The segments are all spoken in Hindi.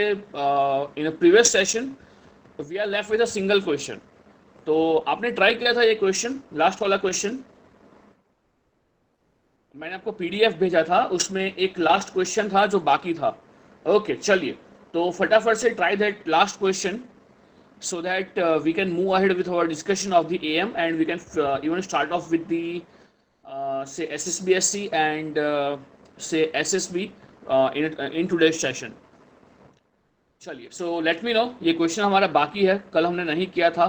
In a previous session we are left with a single question. तो आपने ट्राई किया था ये क्वेश्चन, लास्ट वाला क्वेश्चन मैंने आपको पीडीएफ भेजा था, उसमें एक लास्ट क्वेश्चन था जो बाकी था। ओके चलिए, तो फटाफट से try that last question so that we can move ahead with our discussion of the AM, and we can even start off with the say SSBSC and say SSB in today's session. चलिए, सो लेट मी नो, ये क्वेश्चन हमारा बाकी है, कल हमने नहीं किया था।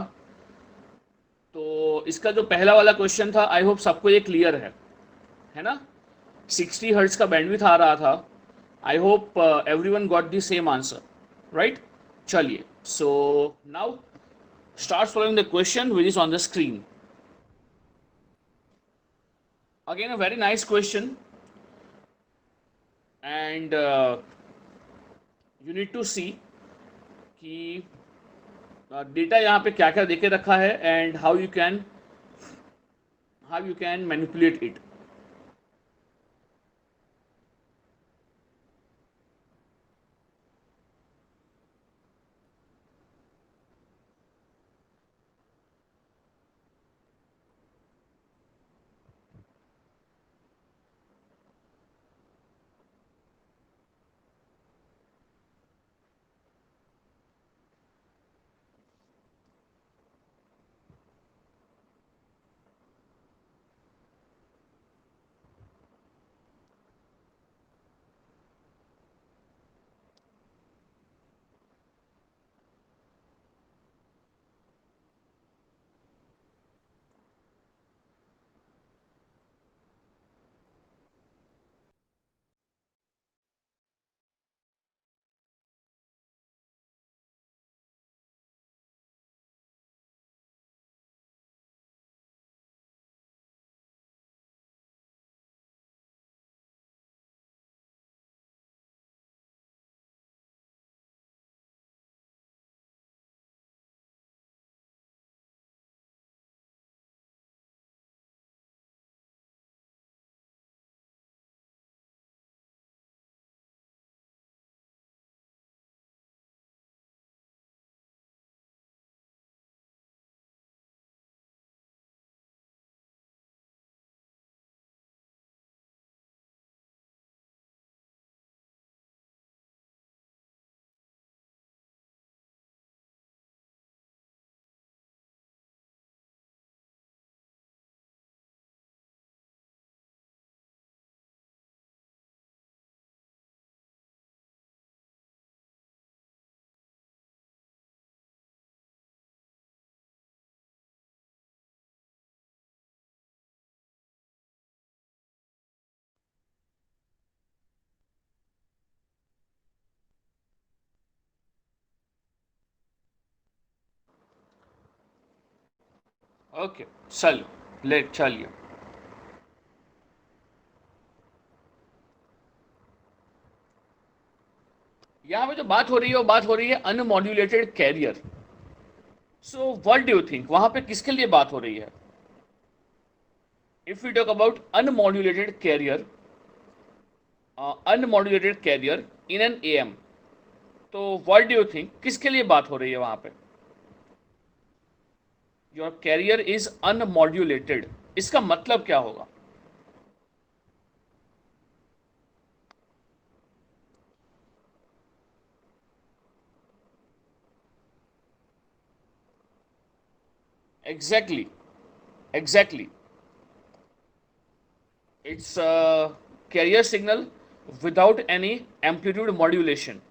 तो इसका जो पहला वाला क्वेश्चन था, आई होप सबको ये क्लियर है ना। 60 हर्ट्ज का बैंडविड्थ आ रहा था। I hope everyone got the same answer, right. चलिए, so now start following the question which is on the screen. Again, a very nice question, and you need to see कि डेटा यहाँ पे क्या क्या देके रखा है and how you can manipulate it. Okay, चलिए। यहाँ पे जो बात हो रही है वो बात हो रही है unmodulated carrier. So what do you think, वहां पे किसके लिए बात हो रही है? If you talk about unmodulated carrier in an AM, तो व्हाट डू यू थिंक किसके लिए बात हो रही है वहां पे? योर कैरियर इज अनमॉड्यूलेटेड, इसका मतलब क्या होगा? Exactly, exactly, it's carrier signal without any amplitude modulation.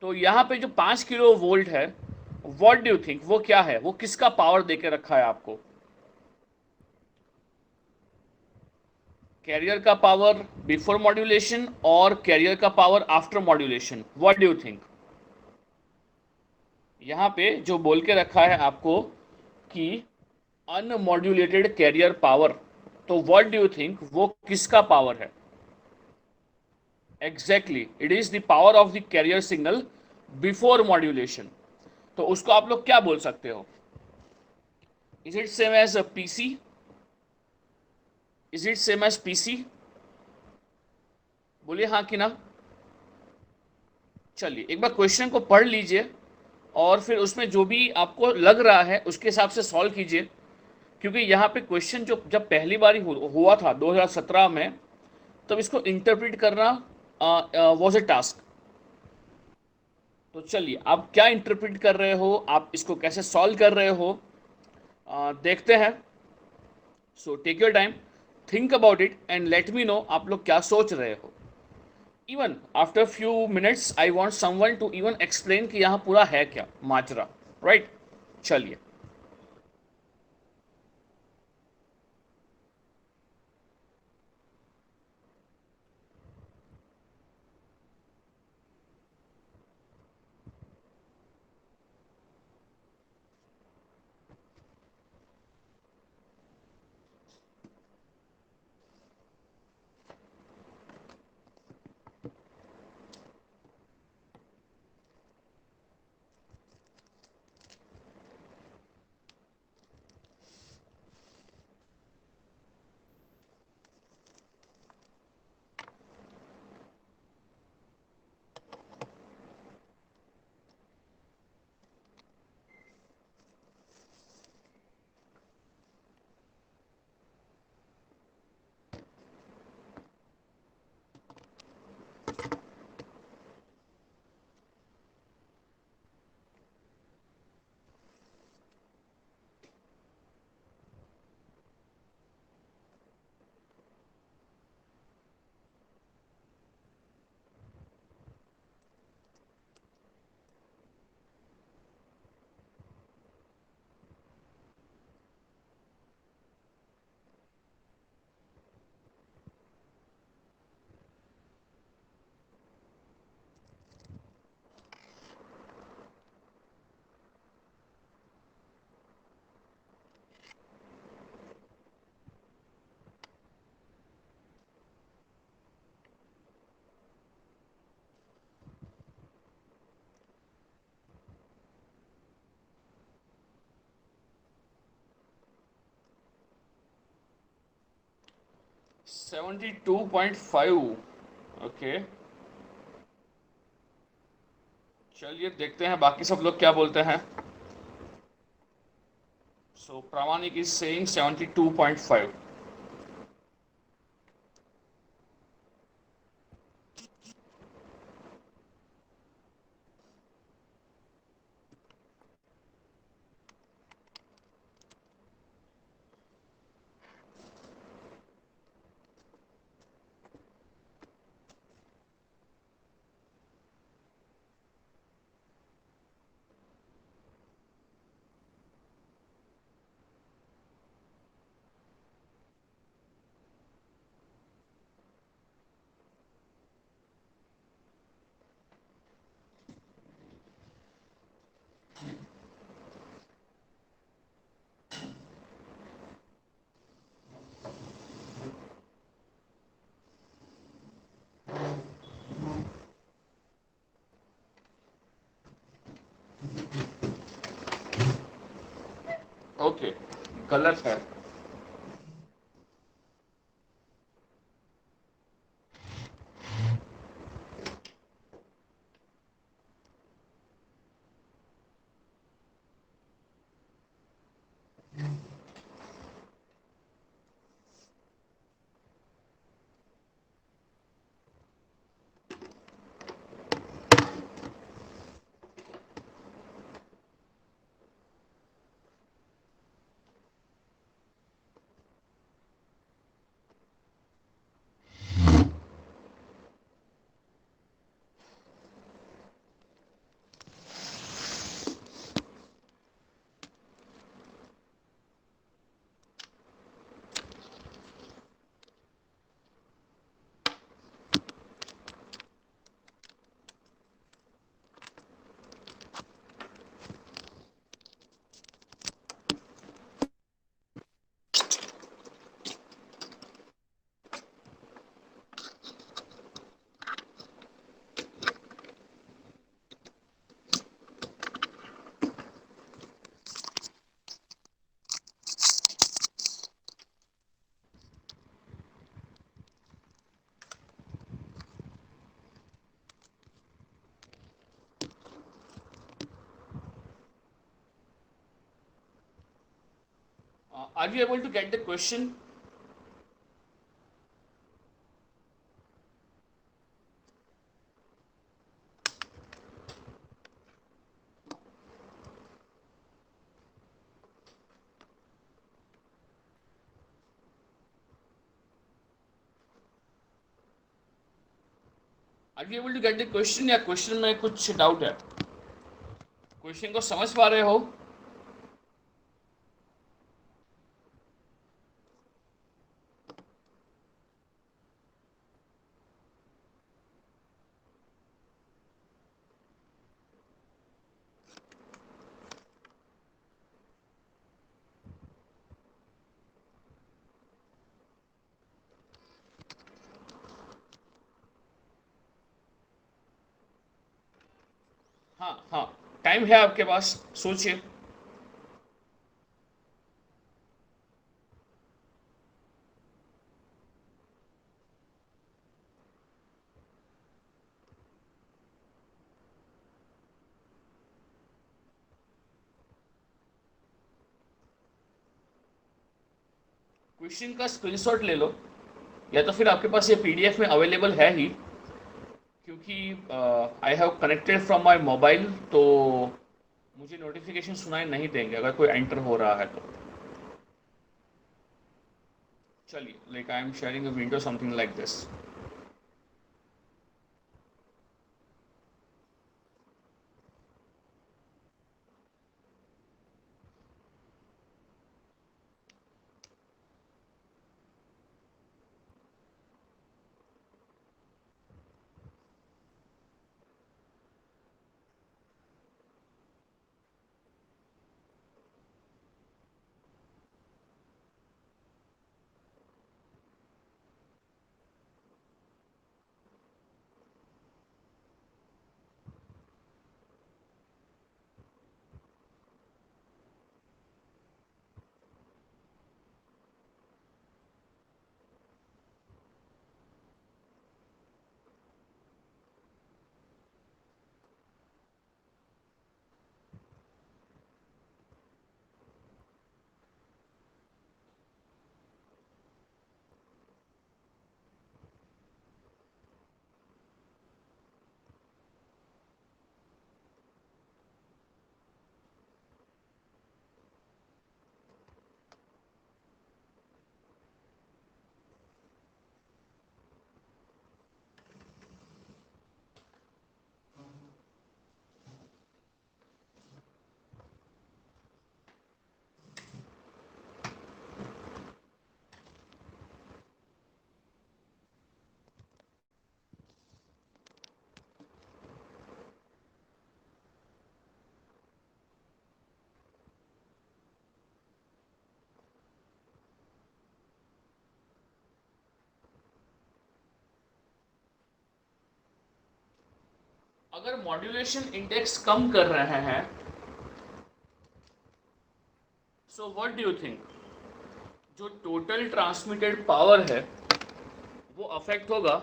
तो यहाँ पे जो 5 किलो वोल्ट है, व्हाट डू यू थिंक वो क्या है? वो किसका पावर देके रखा है आपको? कैरियर का पावर बिफोर मॉड्यूलेशन और कैरियर का power after modulation, what do you think? यहाँ पे जो बोल के रखा है आपको कि अनमॉड्यूलेटेड कैरियर पावर, तो व्हाट डू यू थिंक वो किसका पावर है? Exactly, it is the power of the carrier signal before modulation. तो उसको आप लोग क्या बोल सकते हो? Is it same as PC? Is it same as PC? बोलिए हाँ कि ना। चलिए एक बार क्वेश्चन को पढ़ लीजिए और फिर उसमें जो भी आपको लग रहा है उसके हिसाब से सॉल्व कीजिए, क्योंकि यहाँ पे क्वेश्चन जो जब पहली बार हुआ था 2017 में, तब इसको इंटरप्रेट करना वाज अ टास्क। तो चलिए आप क्या इंटरप्रेट कर रहे हो, आप इसको कैसे सॉल्व कर रहे हो, देखते हैं। So take your time, think about it and let me know आप लोग क्या सोच रहे हो। Even after few minutes I want someone to even explain कि यहाँ पूरा है क्या माजरा, राइट? चलिए। 72.5। ओके, चलिए देखते हैं बाकी सब लोग क्या बोलते हैं। सो प्रामाणिक इज सेइंग 72.5। ओके, गलत है। Are you able to get the question? Are you able to get the question या क्वेश्चन में कुछ डाउट है? क्वेश्चन को समझ पा रहे हो? हाँ हाँ, टाइम है आपके पास, सोचिए। क्वेश्चन का स्क्रीनशॉट ले लो, या तो फिर आपके पास ये पीडीएफ में अवेलेबल है ही, क्योंकि I have connected from my mobile, तो मुझे नोटिफिकेशन सुनाई नहीं देंगे अगर कोई एंटर हो रहा है तो। चलिए, like I am sharing a window something like this. अगर मॉड्यूलेशन इंडेक्स कम कर रहे हैं, सो व्हाट डू यू थिंक, जो टोटल ट्रांसमिटेड पावर है वो अफेक्ट होगा?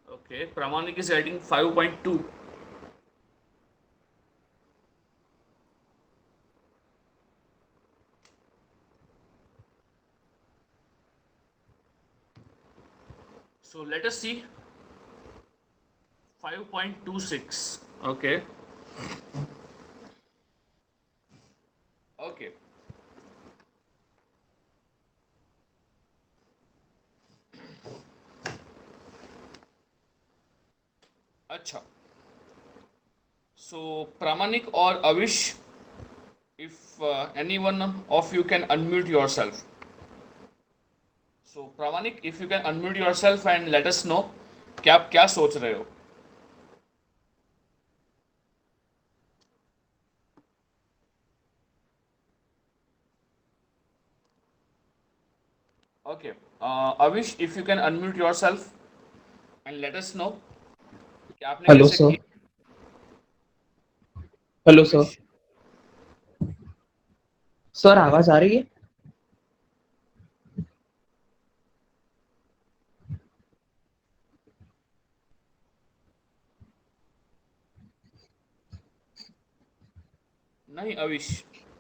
Okay, Pramanik is adding 5.2। So let us see 5.26. Okay. Okay. अच्छा, so Pramanik or Avish, if any one of you can unmute yourself. So Pramanik, if you can unmute yourself and let us know कि आप क्या सोच रहे हो. Okay. Avish, if you can unmute yourself and let us know कि आपने हेलो कैसे सर। किया. Hello sir. Avish, सर आवाज आ रही है? नहीं अविश,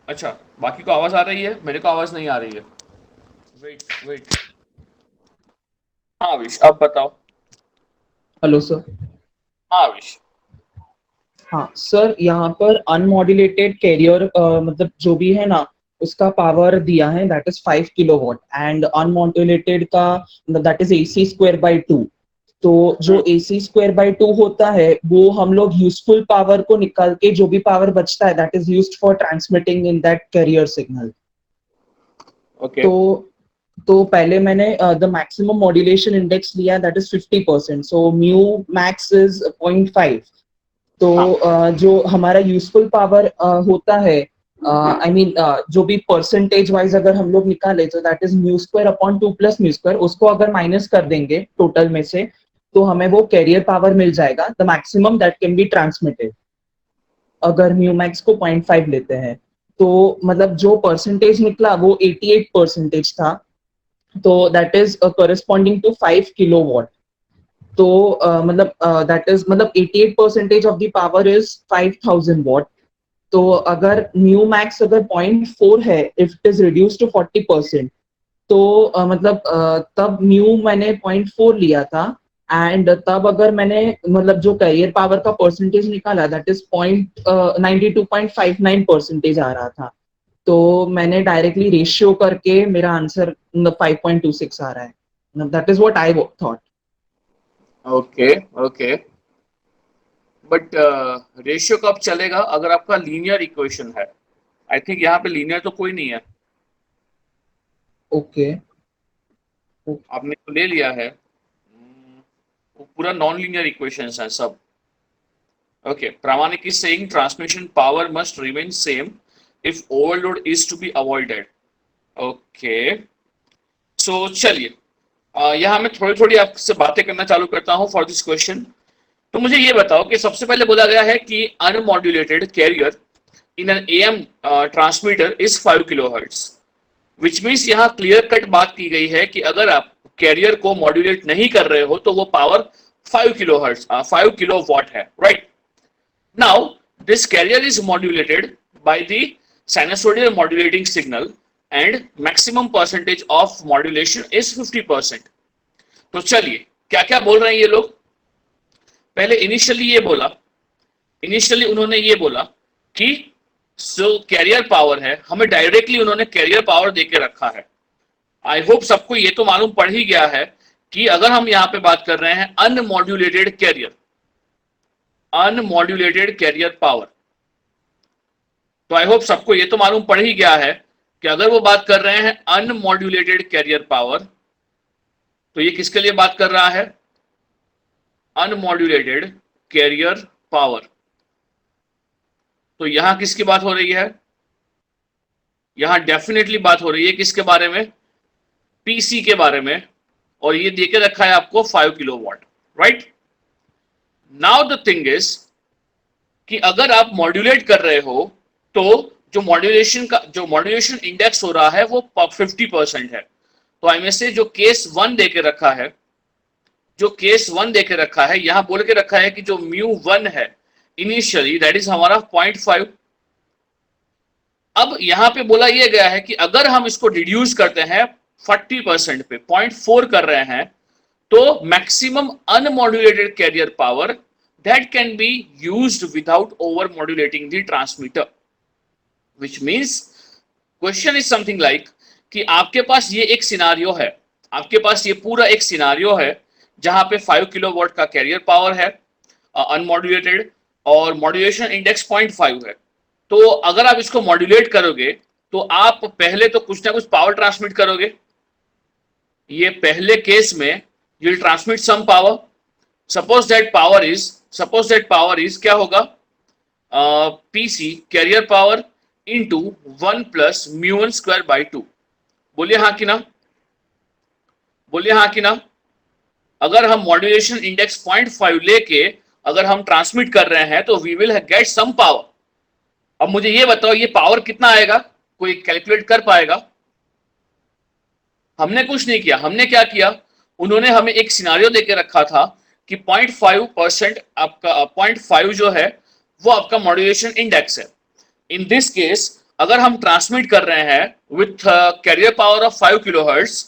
अच्छा बाकी को आवाज आ रही है, मेरे को आवाज नहीं आ रही है। वेट वेट, हाँ अविश अब बताओ। Hello sir. हाँ अविश। हाँ सर, यहाँ पर अनमॉड्यूलेटेड कैरियर मतलब जो भी है ना, उसका पावर दिया है that is 5 kilowatt, and unmodulated का that is AC square by 2। तो जो AC स्क्वायर बाई 2 होता है वो हम लोग यूजफुल पावर को निकाल के जो भी पावर बचता है that is used for transmitting in that carrier signal. Okay तो तो पहले मैंने द मैक्सिमम मॉड्यूलेशन इंडेक्स लिया that is 50%, so mu max is 0.5। तो हाँ जो हमारा यूजफुल पावर होता है, आई मीन जो भी परसेंटेज वाइज अगर हम लोग निकाले तो that is mu square upon 2 plus mu square, उसको अगर माइनस कर देंगे टोटल में से तो हमें वो कैरियर पावर मिल जाएगा, the maximum that can be transmitted, अगर म्यू मैक्स को 0.5 लेते हैं। तो मतलब जो परसेंटेज निकला वो 88% था, तो that is corresponding to 5 kilowatt. तो मतलब दैट इज मतलब 88% of the power is 5000 watt. तो अगर म्यू मैक्स अगर 0.4 है, if it is reduce to 40%, तो मतलब तब म्यू मैंने 0.4 लिया था, एंड तब अगर मैंने मतलब जो कैरियर पावर का परसेंटेज निकाला दैट इज पॉइंट 92.59% आ रहा था। तो मैंने डायरेक्टली रेशियो करके मेरा आंसर 5.26 आ रहा है, that is what I thought. Okay okay, but ratio कब चलेगा अगर आपका लीनियर इक्वेशन है? आई थिंक यहाँ पे लीनियर तो कोई नहीं है, ओके। आपने तो ले लिया है। वो पूरा नॉन लीनियर इक्वेशंस हैं सब। Okay, Pramanik is saying transmission power must remain same if overload is to be avoided. Okay, so चलिए यहाँ मैं थोड़ी थोड़ी आपसे बातें करना चालू करता हूँ फॉर दिस क्वेश्चन। तो मुझे ये बताओ कि सबसे पहले बोला गया है कि unmodulated carrier in an AM transmitter is 5 kilohertz, which means यहाँ क्लियर कट बात की गई है कि अगर आप कैरियर को मॉड्यूलेट नहीं कर रहे हो तो वो power 5 kilo hertz 5 kilo watt है, right? Now this carrier is modulated by the sinusoidal modulating signal and maximum percentage of modulation is 50%। तो चलिए क्या क्या बोल रहे हैं ये लोग। पहले इनिशियली उन्होंने ये बोला कि जो कैरियर पावर है हमें डायरेक्टली उन्होंने कैरियर पावर देके रखा है। आई होप सबको ये तो मालूम पड़ ही गया है कि अगर हम यहाँ पे बात कर रहे हैं अनमॉड्यूलेटेड कैरियर पावर, तो आई होप सबको ये तो मालूम पड़ ही गया है कि अगर वो बात कर रहे हैं अनमॉड्यूलेटेड कैरियर पावर, तो ये किसके लिए बात कर रहा है? Unmodulated carrier power. तो यहां किसकी बात हो रही है? यहां डेफिनेटली बात हो रही है किसके बारे में? पीसी के बारे में। और ये देके रखा है आपको 5 kilowatt, right? Now the thing is कि अगर आप मॉड्यूलेट कर रहे हो तो जो मॉड्यूलेशन इंडेक्स हो रहा है वो 50% है। तो आई में से जो केस 1 देके रखा है यहां बोल के रखा है कि जो μ1 है इनिशियली दैट इज हमारा 0.5। अब यहां पे बोला यह गया है कि अगर हम इसको रिड्यूस करते हैं 40% पे, 0.4 कर रहे हैं, तो maximum unmodulated carrier power that can be used without over modulating the transmitter, which means question is something like कि आपके पास ये एक सिनारियो है, आपके पास ये पूरा एक सिनारियो है जहां पे 5 किलोवाट का कैरियर पावर है अनमॉड्यूलेटेड, और मॉड्यूलेशन इंडेक्स 0.5 है। तो अगर आप इसको मॉड्यूलेट करोगे तो आप पहले तो कुछ ना कुछ पावर ट्रांसमिट करोगे। ये पहले केस में you will transmit some power. Suppose that power is क्या होगा? PC carrier power into 1 plus μ1 square by 2। बोलिए हाँ कि ना? अगर हम मॉड्यूलेशन इंडेक्स 0.5 लेके अगर हम ट्रांसमिट कर रहे हैं तो we will get some power. अब मुझे ये बताओ ये पावर कितना आएगा? कोई कैलकुलेट कर पाएगा? हमने कुछ नहीं किया। हमने क्या किया, उन्होंने हमें एक सिनारियो देके रखा था कि 0.5% आपका 0.5 जो है वो आपका मॉड्यूलेशन इंडेक्स है। इन दिस केस अगर हम ट्रांसमिट कर रहे हैं with carrier power of 5 kilohertz,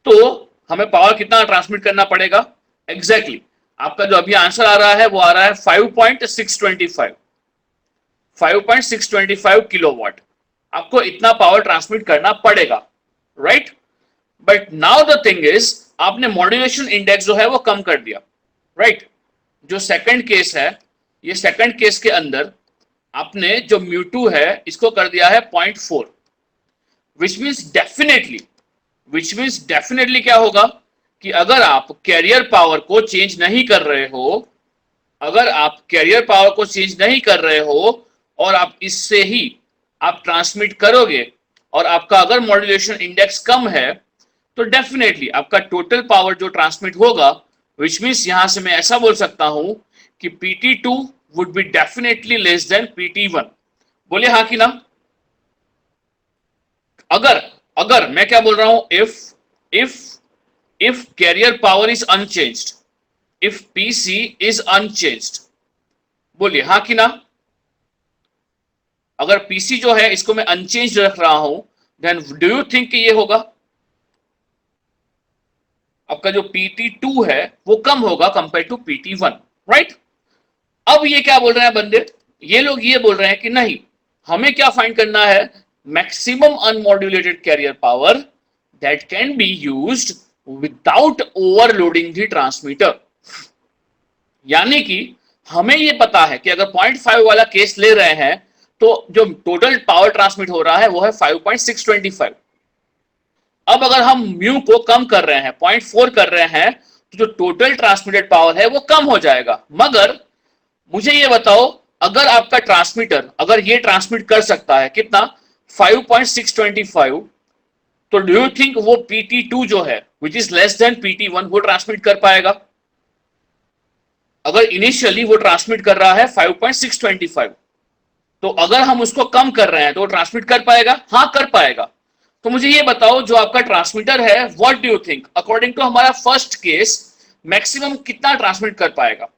तो हमें पावर कितना ट्रांसमिट करना पड़ेगा? एग्जैक्टली आपका जो अभी आंसर आ रहा है वो आ रहा है 5.625 किलोवाट। आपको इतना पावर ट्रांसमिट करना पड़ेगा, right? But now the thing is, आपने मॉड्यूलेशन इंडेक्स जो है वो कम कर दिया, राइट? जो सेकंड केस है, ये सेकंड केस के अंदर आपने जो म्यू2 है इसको कर दिया है 0.4, विच मीन्स डेफिनेटली क्या होगा कि अगर आप कैरियर पावर को चेंज नहीं कर रहे हो, अगर आप कैरियर पावर को चेंज नहीं कर रहे हो और आप इससे ही आप ट्रांसमिट करोगे और आपका अगर मॉड्यूलेशन इंडेक्स कम है, तो डेफिनेटली आपका टोटल पावर जो ट्रांसमिट होगा, विच मीन्स यहां से मैं ऐसा बोल सकता हूं कि PT2 would be definitely less than PT1। बोलिए हाँ कि ना? अगर मैं क्या बोल रहा हूं, if carrier power is unchanged, if PC is unchanged, बोलिए हाँ कि ना? अगर PC जो है इसको मैं अनचेंज्ड रख रहा हूं, देन डू यू थिंक कि ये होगा? आपका जो PT2 है वो कम होगा कंपेयर टू PT1, राइट? अब ये क्या बोल रहे हैं बंदे, ये लोग ये बोल रहे हैं कि नहीं, हमें क्या फाइंड करना है? Maximum unmodulated carrier power that can be used without overloading the transmitter. यानी कि हमें ये पता है कि अगर 0.5 वाला केस ले रहे हैं तो जो टोटल पावर ट्रांसमिट हो रहा है वो है 5.625। अब अगर हम म्यू को कम कर रहे हैं, 0.4 कर रहे हैं, तो जो टोटल ट्रांसमिटेड पावर है वो कम हो जाएगा। मगर मुझे ये बताओ, अगर आपका ट्रांसमीटर अगर ये ट्रांसमिट कर सकता है कितना, 5.625, तो डू यू थिंक वो PT2 जो है which is less than PT1 वो ट्रांसमिट कर पाएगा? अगर इनिशियली वो ट्रांसमिट कर रहा है 5.625, तो अगर हम उसको कम कर रहे हैं तो वो ट्रांसमिट कर पाएगा? हाँ, कर पाएगा। तो मुझे ये बताओ, जो आपका ट्रांसमीटर है, what do you think according to हमारा फर्स्ट केस मैक्सिमम कितना ट्रांसमिट कर पाएगा?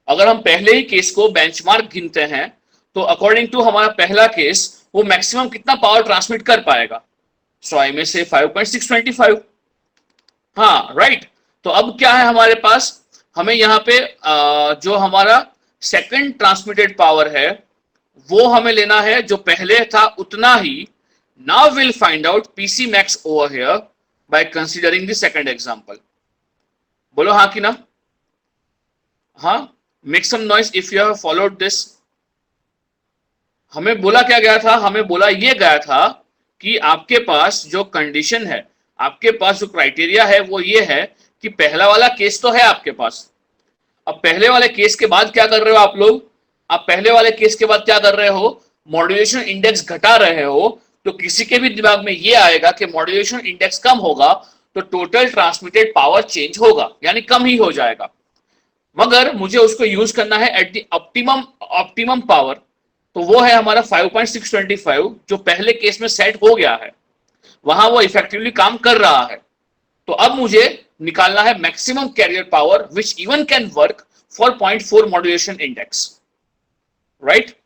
अगर हम पहले ही केस को बेंचमार्क गिनते हैं तो अकॉर्डिंग टू हमारा पहला केस वो मैक्सिमम कितना पावर ट्रांसमिट कर पाएगा? सो आई में से 5.625। हाँ, राइट। तो अब क्या है हमारे पास, हमें यहाँ पे जो हमारा सेकंड ट्रांसमिटेड पावर है वो हमें लेना है, जो पहले था उतना ही। Now will find out PC max over here by considering the second example। बोलो हाँ कि ना? हाँ, make some noise if you have followed this। हमें बोला क्या गया था? हमें बोला ये गया था कि आपके पास जो कंडीशन है, आपके पास जो क्राइटेरिया है वो ये है कि पहला वाला केस तो है आपके पास। अब पहले वाले केस के बाद क्या कर रहे हो आप लोग? आप पहले वाले केस के बाद क्या कर रहे हो? मॉड्यूलेशन इंडेक्स घटा रहे हो। तो किसी के भी दिमाग में ये आएगा कि मॉड्यूलेशन इंडेक्स कम होगा तो टोटल ट्रांसमिटेड पावर चेंज होगा, यानी कम ही हो जाएगा। मगर मुझे उसको यूज करना है एट द ऑप्टिमम पावर, तो वो है हमारा 5.625, जो पहले केस में सेट हो गया है, वहां वो इफेक्टिवली काम कर रहा है। तो अब मुझे निकालना है maximum carrier power which even can work for 0.4 modulation index, right?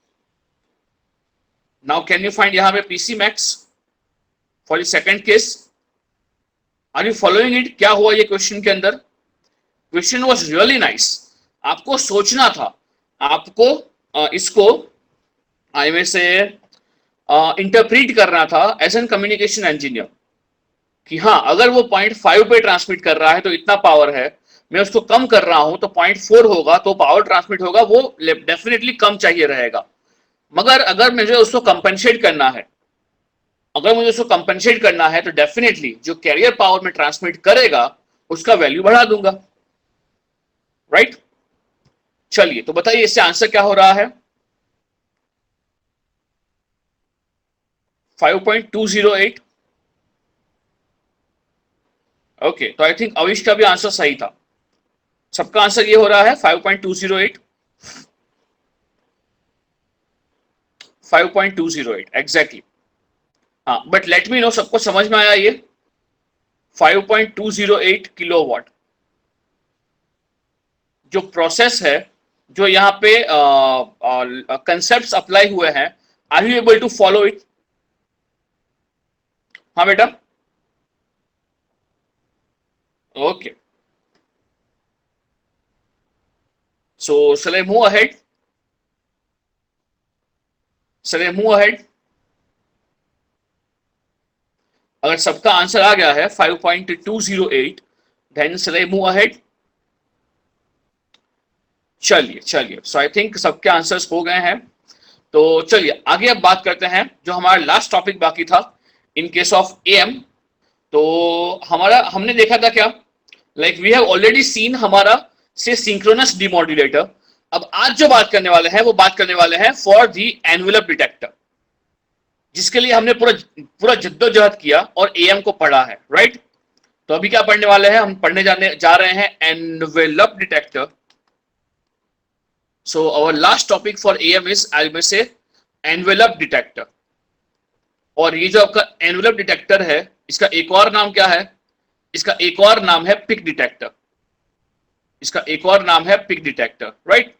Now can you find यहां पे PC max for the second case? Are you following it? क्या हुआ ये क्वेश्चन के अंदर? Question was really nice. आपको सोचना था, आपको इसको आई में से इंटरप्रीट करना था एज एन कम्युनिकेशन इंजीनियर कि हाँ, अगर वो 0.5 पे ट्रांसमिट कर रहा है तो इतना पावर है, मैं उसको कम कर रहा हूं तो 0.4 होगा, तो पावर ट्रांसमिट होगा वो डेफिनेटली कम चाहिए रहेगा। मगर अगर मुझे उसको कंपनसेट करना है, तो डेफिनेटली जो कैरियर पावर में ट्रांसमिट करेगा उसका वैल्यू बढ़ा दूंगा, राइट? चलिए, तो बताइए इससे आंसर क्या हो रहा है? 5.208। ओके, तो आई थिंक अविश का भी आंसर सही था। सबका आंसर ये हो रहा है 5.208। 5.208 एग्जैक्टली। हाँ, बट लेट मी नो सबको समझ में आया ये? 5.208 किलोवाट जो प्रोसेस है जो यहाँ पे कंसेप्ट अप्लाई हुए हैं, are you able to follow it? हाँ बेटा, okay, so shall I move ahead? Shall I move ahead? अगर सबका आंसर आ गया है 5.208, then shall I move ahead? चलिए चलिए, सो आई थिंक सबके आंसर्स हो गए हैं। तो चलिए आगे अब बात करते हैं जो हमारा लास्ट टॉपिक बाकी था इन केस ऑफ एएम। तो हमारा हमने देखा था क्या, like we have already seen हमारा से सिंक्रोनस डिमोड्यूलेटर। अब आज जो बात करने वाले हैं वो बात करने वाले हैं फॉर दी एनवेलप डिटेक्टर, जिसके लिए हमने पूरा पूरा जद्दोजहद किया और एएम को पढ़ा है, राइट? तो अभी क्या पढ़ने वाले हैं, हम पढ़ने जा रहे हैं envelope detector. So our last topic for AM is I will say envelope detector। और ये जो आपका एनवेलप डिटेक्टर है, इसका एक और नाम क्या है? इसका एक और नाम है पिक डिटेक्टर। इसका एक और नाम है पिक डिटेक्टर, राइट?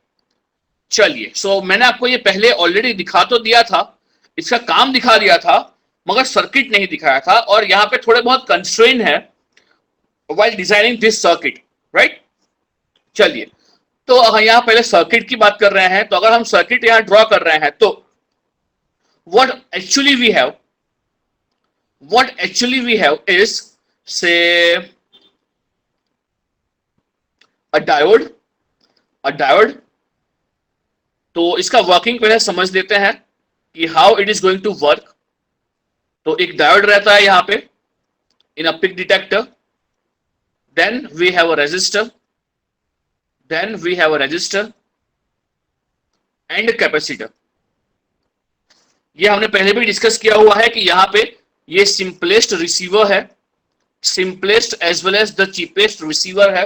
चलिए, सो मैंने आपको ये पहले ऑलरेडी दिखा तो दिया था, इसका काम दिखा दिया था, मगर सर्किट नहीं दिखाया था, और यहाँ पे थोड़े बहुत कंस्ट्रेन है while designing this circuit, right? चलिए, तो अगर यहाँ पहले सर्किट की बात कर रहे हैं, तो अगर हम सर्किट यहाँ ड्रॉ कर रहे हैं, तो what actually we have is say a diode। तो इसका वर्किंग पहले समझ लेते हैं कि how it is going to work. तो एक डायोड रहता है यहाँ पे in a peak detector, then we have a resistor, then we have a resistor and capacitor. ये हमने पहले भी डिस्कस किया हुआ है कि यहाँ पे ये सिंपलेस्ट रिसीवर है, simplest as well as the cheapest receiver है।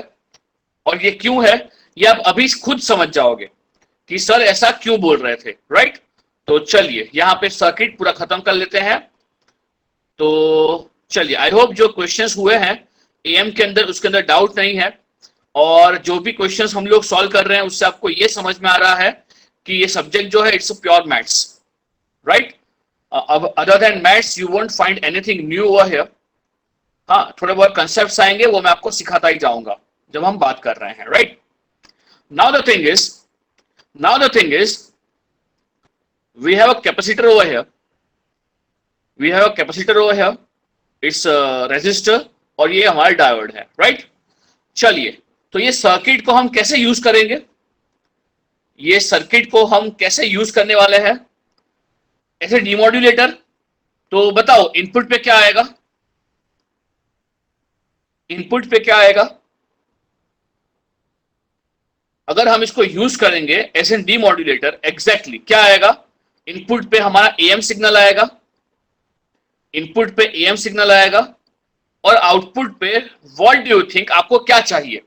और ये क्यों है, ये आप अभी खुद समझ जाओगे कि सर ऐसा क्यों बोल रहे थे, राइट? तो चलिए यहाँ पे सर्किट पूरा खत्म कर लेते हैं। तो चलिए, आई होप जो क्वेश्चंस हुए हैं एएम के अंदर उसके अंदर डाउट नहीं है, और जो भी क्वेश्चंस हम लोग सॉल्व कर रहे हैं उससे आपको ये समझ में आ रहा है कि ये सब्जेक्ट जो है it's a pure maths, right? Other than maths you won't find anything new over here. हाँ, थोड़े बहुत कंसेप्ट्स आएंगे, वो मैं आपको सिखाता ही जाऊंगा जब हम बात कर रहे हैं, right? Now the thing is we have a capacitor over here, it's resistor, और ये हमारा डायोड है, राइट? चलिए, तो ये सर्किट को हम कैसे यूज करेंगे, ये सर्किट को हम कैसे यूज करने वाले हैं ऐसे डिमोड्यूलेटर। तो बताओ इनपुट पे क्या आएगा, इनपुट पे क्या आएगा अगर हम इसको यूज करेंगे एज एन डिमोड्यूलेटर? एग्जैक्टली क्या आएगा, इनपुट पे हमारा एएम सिग्नल आएगा, इनपुट पे एएम सिग्नल आएगा, और आउटपुट पे व्हाट डू यू थिंक आपको क्या चाहिए,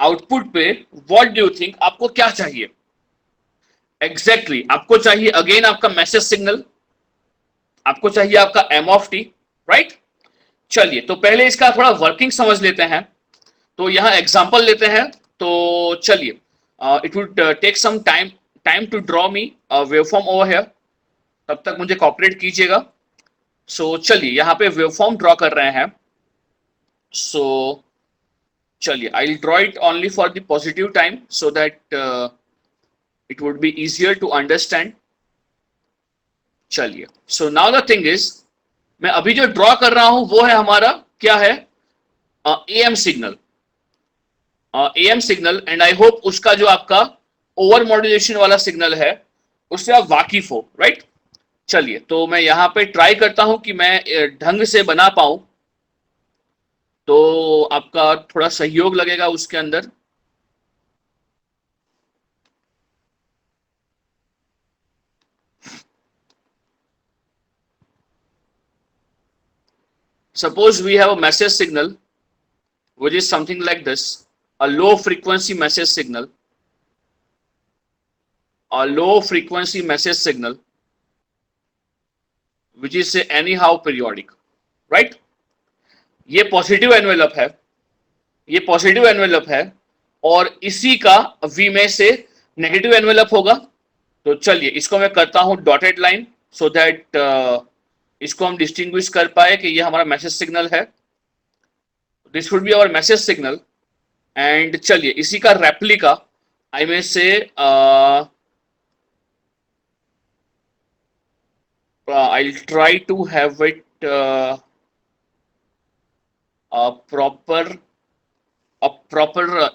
आउटपुट पे व्हाट डू यू थिंक आपको क्या चाहिए? एग्जैक्टली आपको चाहिए अगेन आपका मैसेज सिग्नल, आपको चाहिए आपका एम ऑफ टी, राइट? चलिए, तो पहले इसका थोड़ा वर्किंग समझ लेते हैं। तो यहां एग्जांपल लेते हैं। तो चलिए, it would take some time to draw me waveform over here, तब तक मुझे कॉपरेट कीजिएगा। सो चलिए यहाँ पे वेवफॉर्म ड्रॉ कर रहे हैं। सो चलिए, I will draw it only for the positive time so that it would be easier to understand. चलिए, so now the thing is, मैं अभी जो ड्रॉ कर रहा हूं वो है हमारा क्या है, am signal, am signal, and I hope उसका जो आपका ओवर मॉड्यूलेशन वाला सिग्नल है उससे आप वाकिफ हो, राइट? चलिए, तो मैं यहाँ पे ट्राई करता हूं कि मैं ढंग से बना पाऊं, तो आपका थोड़ा सहयोग लगेगा उसके अंदर। Suppose we have a message signal which is something like this, a low frequency message signal, which is say anyhow periodic, right? ये पॉजिटिव एनवेलप है, और इसी का V में से नेगेटिव एनवेलप होगा। तो चलिए इसको मैं करता हूं डॉटेड लाइन, सो दैट इसको हम डिस्टिंग्विश कर पाए कि ये हमारा मैसेज सिग्नल है। This would be our message signal. And चलिए इसी का रेप्लिका आई में से I'll try to have it a proper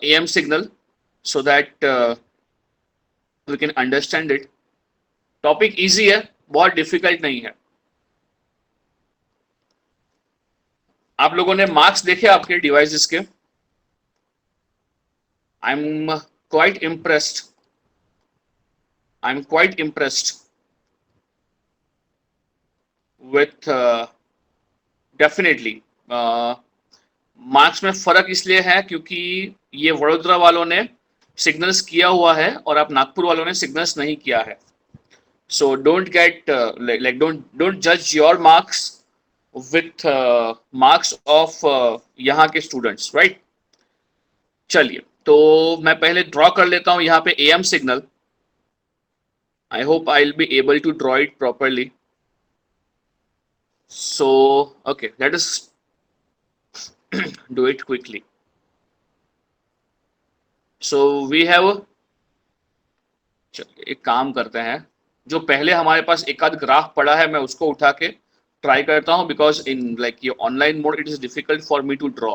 AM signal so that we can understand it. Topic easy है, बहुत डिफिकल्ट नहीं है। आप लोगों ने मार्क्स देखे आपके डिवाइसेस के? I am quite impressed, I am quite impressed with definitely marks में फर्क इसलिए है क्योंकि ये वडोदरा वालों ने सिग्नल्स किया हुआ है और आप नागपुर वालों ने सिग्नल्स नहीं किया है। So don't get like don't जज your marks with marks of यहाँ के स्टूडेंट्स, राइट। चलिए तो मैं पहले ड्रॉ कर लेता हूं यहाँ पे AM signal. I hope I will be able to draw it properly. So, okay, let us do it quickly. So, we have, चलिए एक काम करते हैं, जो पहले हमारे पास एक आध ग्राफ पड़ा है मैं उसको उठा के ट्राई करता हूं, बिकॉज इन लाइक ये online mode it is difficult for me to draw.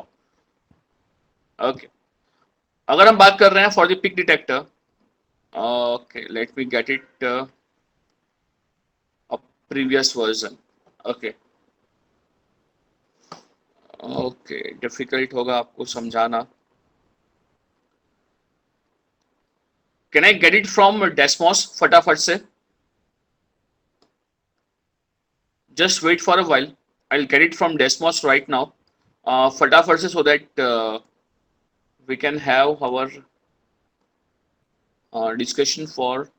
Okay, अगर हम बात कर रहे हैं for the peak detector, okay let me get it a previous version. Okay okay, difficult होगा आपको समझाना। Can I get it from Desmos फटाफट से? Just wait for a while, I will get it from Desmos right now फटाफट से, so that we can have our discussion for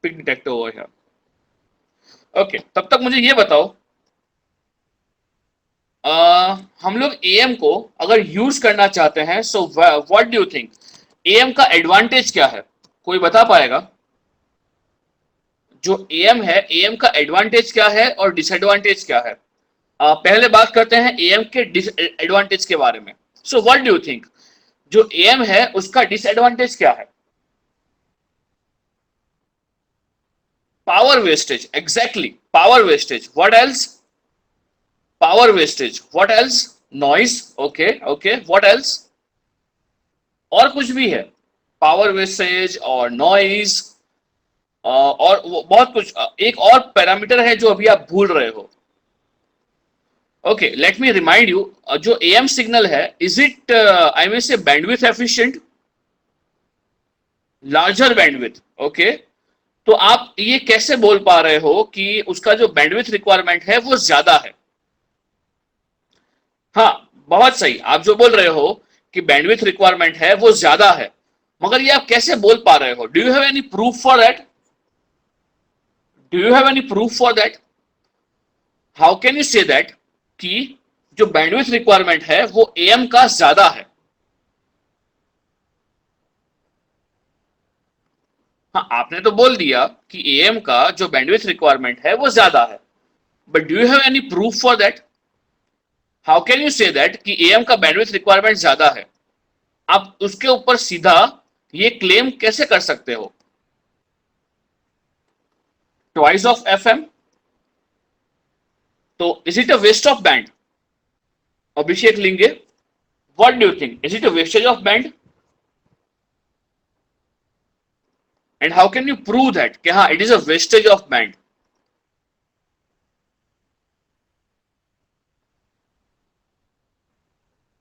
peak detector over here. Okay, तब तक मुझे ये बताओ, हम लोग एएम को अगर यूज करना चाहते हैं, सो what do you think am का एडवांटेज क्या है? कोई बता पाएगा? जो एएम है, एएम का एडवांटेज क्या है और डिसएडवांटेज क्या है? पहले बात करते हैं एएम के डिसएडवांटेज के बारे में। सो व्हाट डू यू थिंक जो एएम है उसका डिसएडवांटेज क्या है? Power wastage, exactly power wastage. What else? Power wastage. What else? Noise. Okay, okay. What else? और कुछ भी है? Power wastage और noise और बहुत कुछ। एक और पैरामीटर है जो अभी आप भूल रहे हो। Okay, let me remind you, जो AM सिग्नल है, is it I may say bandwidth efficient? Larger bandwidth. Okay, तो आप ये कैसे बोल पा रहे हो कि उसका जो बैंडविड्थ रिक्वायरमेंट है वो ज्यादा है? हाँ, बहुत सही, आप जो बोल रहे हो कि बैंडविड्थ रिक्वायरमेंट है वो ज्यादा है, मगर ये आप कैसे बोल पा रहे हो? Do you have any proof for that? Do you have any proof for that? How can you say that कि जो बैंडविड्थ रिक्वायरमेंट है वो एएम का ज्यादा है? हाँ, आपने तो बोल दिया कि एएम का जो बैंडविड्थ रिक्वायरमेंट है वो ज्यादा है, but do you have any proof for that? How can you say that कि एएम का बैंडविड्थ रिक्वायरमेंट ज्यादा है? आप उसके ऊपर सीधा ये क्लेम कैसे कर सकते हो? ट्वाइस ऑफ एफएम, तो is it a waste of band? Abhishek Linge, what do you think, is it a wastage of band? And how can you prove that कि हाँ it is a wastage of band?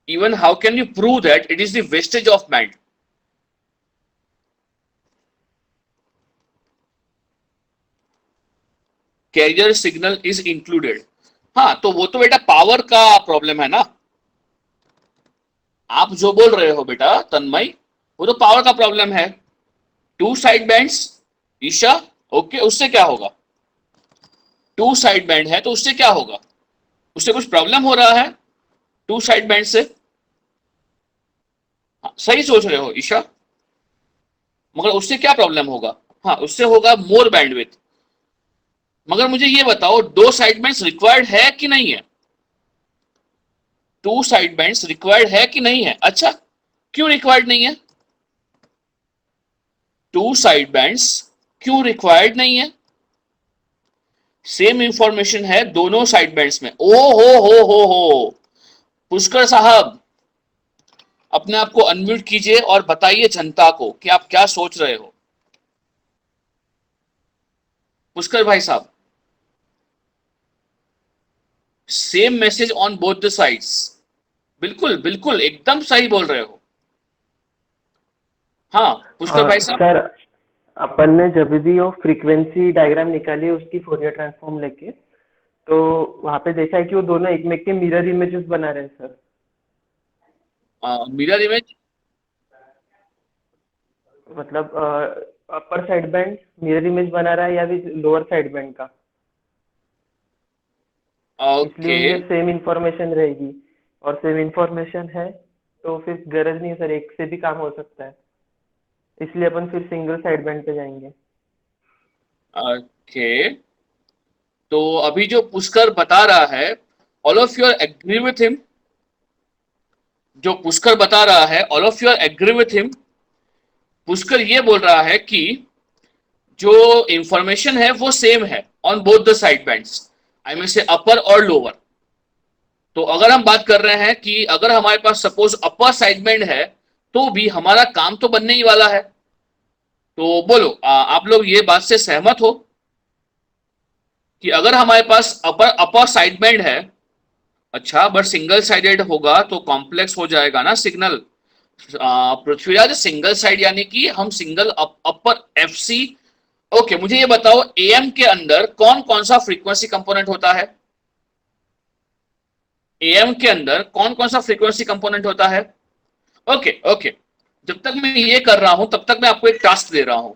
Even how can you prove that it is the wastage of band? Carrier signal is included. हाँ, तो वो तो बेटा पावर का प्रॉब्लम है ना। आप जो बोल रहे हो बेटा तन्मय, वो तो पावर का प्रॉब्लम है। Two side bands, Isha, okay, उससे क्या होगा? टू साइड बैंड है तो उससे क्या होगा? उससे कुछ प्रॉब्लम हो रहा है टू साइड बैंड से? सही सोच रहे हो ईशा, मगर उससे क्या प्रॉब्लम होगा? हाँ, उससे होगा मोर बैंडविथ। मगर मुझे ये बताओ, दो साइड बैंड्स रिक्वायर्ड है कि नहीं है? टू साइड बैंड्स रिक्वायर्ड है कि नहीं है? अच्छा, क्यों रिक्वायर्ड नहीं है? टू साइड बैंड्स क्यों रिक्वायर्ड नहीं है? सेम इंफॉर्मेशन है दोनों साइड बैंड्स में। ओ हो, पुष्कर साहब, अपने आप को अनम्यूट कीजिए और बताइए जनता को कि आप क्या सोच रहे हो। पुष्कर भाई साहब, same message on both the sides. बिल्कुल बिल्कुल, एकदम सही बोल रहे हो। हाँ पुष्कर भाई साहब। सर, अपन ने जब भी वो फ्रीक्वेंसी डायग्राम निकाली उसकी फोरियर ट्रांसफॉर्म लेके, तो वहां पे देखा है कि वो दोनों एक में के मिरर इमेजेस बना रहे हैं सर। मिरर इमेज मतलब upper side band mirror image बना रहा है या फिर लोअर साइड बैंड का, इसलिए ओके। उनमें सेम इंफॉर्मेशन रहेगी। और सेम इंफॉर्मेशन है तो फिर गरज नहीं है सर, एक से भी काम हो सकता है, इसलिए अपन फिर सिंगल साइड बैंड पे जाएंगे। ओके, तो अभी जो पुष्कर बता रहा है, all of you are agree with him? जो पुष्कर बता रहा है, all of you are agree with him? Pushkar ये बोल रहा है कि जो इंफॉर्मेशन है वो सेम है on both the side bands, I mean से अपर और लोअर। तो अगर हम बात कर रहे हैं कि अगर हमारे पास सपोज अपर साइड बैंड है, तो भी हमारा काम तो बनने ही वाला है। तो बोलो, आप लोग ये बात से सहमत हो कि अगर हमारे पास अपर अपर साइड बैंड है, अच्छा बट सिंगल साइडेड होगा तो कॉम्प्लेक्स हो जाएगा ना सिग्नल। पृथ्वीराज, सिंगल साइड यानी कि हम सिंगल अपर एफ सी। ओके, मुझे ये बताओ, एएम के अंदर कौन कौन सा फ्रीक्वेंसी कंपोनेंट होता है? एएम के अंदर कौन कौन सा फ्रीक्वेंसी कंपोनेंट होता है? ओके ओके, जब तक मैं ये कर रहा हूं तब तक मैं आपको एक टास्क दे रहा हूं।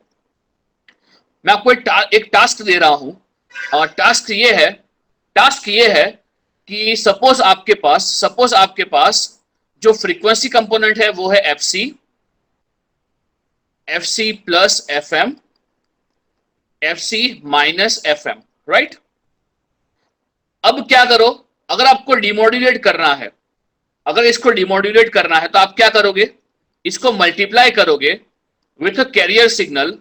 मैं आपको एक टास्क दे रहा हूं, और टास्क ये है कि सपोज आपके पास जो फ्रीक्वेंसी कंपोनेंट है वो है एफ सी plus F M, F C minus F M, right? अब क्या करो, अगर आपको डिमोड्यूलेट करना है, अगर इसको डिमोड्यूलेट करना है तो आप क्या करोगे? इसको मल्टीप्लाई करोगे विथ अ कैरियर सिग्नल